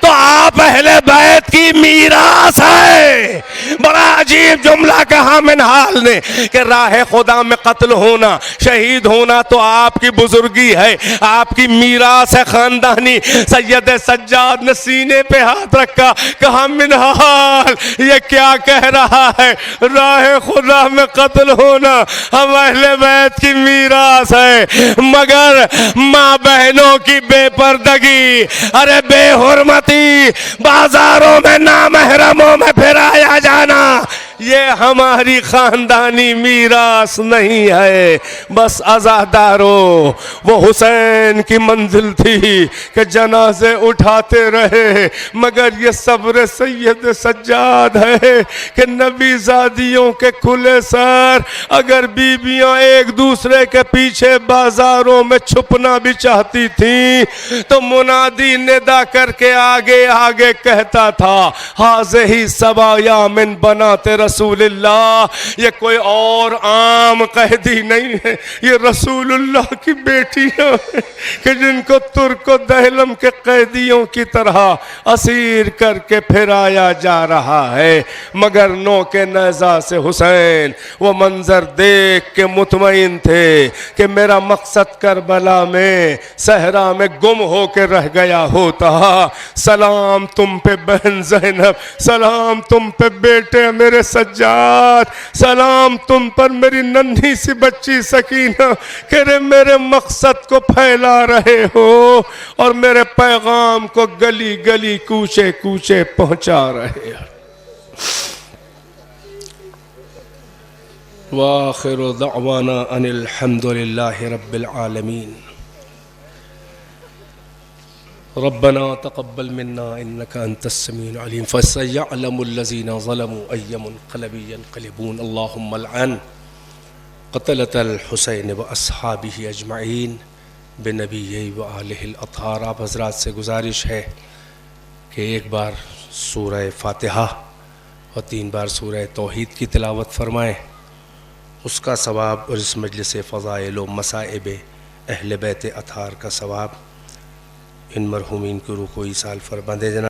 तो आप अहले बैत की मीरास है। बड़ा अजीब जुमला कहा मिनहाल ने कि राह खुदा में कत्ल होना, शहीद होना तो आपकी बुजुर्गी है, आपकी मीरास है खानदानी। सैयद सज्जाद ने सीने पे हाथ रखा, कहा मिनहाल ये क्या कह रहा है, राह खुदा में कत्ल होना हम अहले बैत की मीरास है, मगर माँ बहनों की बेपर्दगी, अरे बेहुरमती, बाजारों में नामहरमों में फिराया जाना, ये हमारी खानदानी मीरास नहीं है। बस अज़ादारो, वो हुसैन की मंजिल थी कि जनाजे उठाते रहे, मगर ये सब्र सैयद सज्जाद है कि नबी ज़ादियों के खुले सर, अगर बीबियां एक दूसरे के पीछे बाजारों में छुपना भी चाहती थी तो मुनादी निदा करके आगे आगे कहता था, हाज़िही सबाया मिन बनाते रसूलुल्लाह, ये कोई और आम कैदी नहीं है, ये रसूलुल्लाह की बेटियां हैं कि जिनको तुर्क दहलम के कैदियों की तरह असीर करके फिराया जा रहा है। मगर नो के नज़ा से हुसैन वो मंजर देख के मुतमईन थे कि मेरा मकसद करबला में सहरा में गुम हो के रह गया होता। सलाम तुम पे बहन ज़ैनब, सलाम तुम पे बेटे मेरे सज्जाद, सलाम तुम पर मेरी नन्ही सी बच्ची सकीना, कि मेरे मकसद को फैला रहे हो और मेरे पैगाम को गली गली कूचे कूचे पहुंचा रहे हो। व आखिरु दअवाना अनिल हम्दुलिल्लाहि रब्बिल आलमीन। रब्बना तक़ब्बल मिन्ना इन्नका अंतस समीउल अलीम फसयअलमुल लज़ीना ज़लमू अय्य मुनक़लिबिन यन्क़लिबून। अल्लाहुम्मा लअन क़तलतल हुसैन व अस्हाबिही अजमईन बिनबिय्यि व आलिहिल अत्हार। आप हज़रात से गुजारिश है कि एक बार सूरह फ़ातिहा और 3 बार सूरह तौहीद की तिलावत फ़रमाएँ। उसका सवाब और इस मजलिस फ़ज़ाइल व मसाइब अहले बैत अत्हार का सवाब इन मरहूमीन की रूह को ईसाल फरमा दे। जना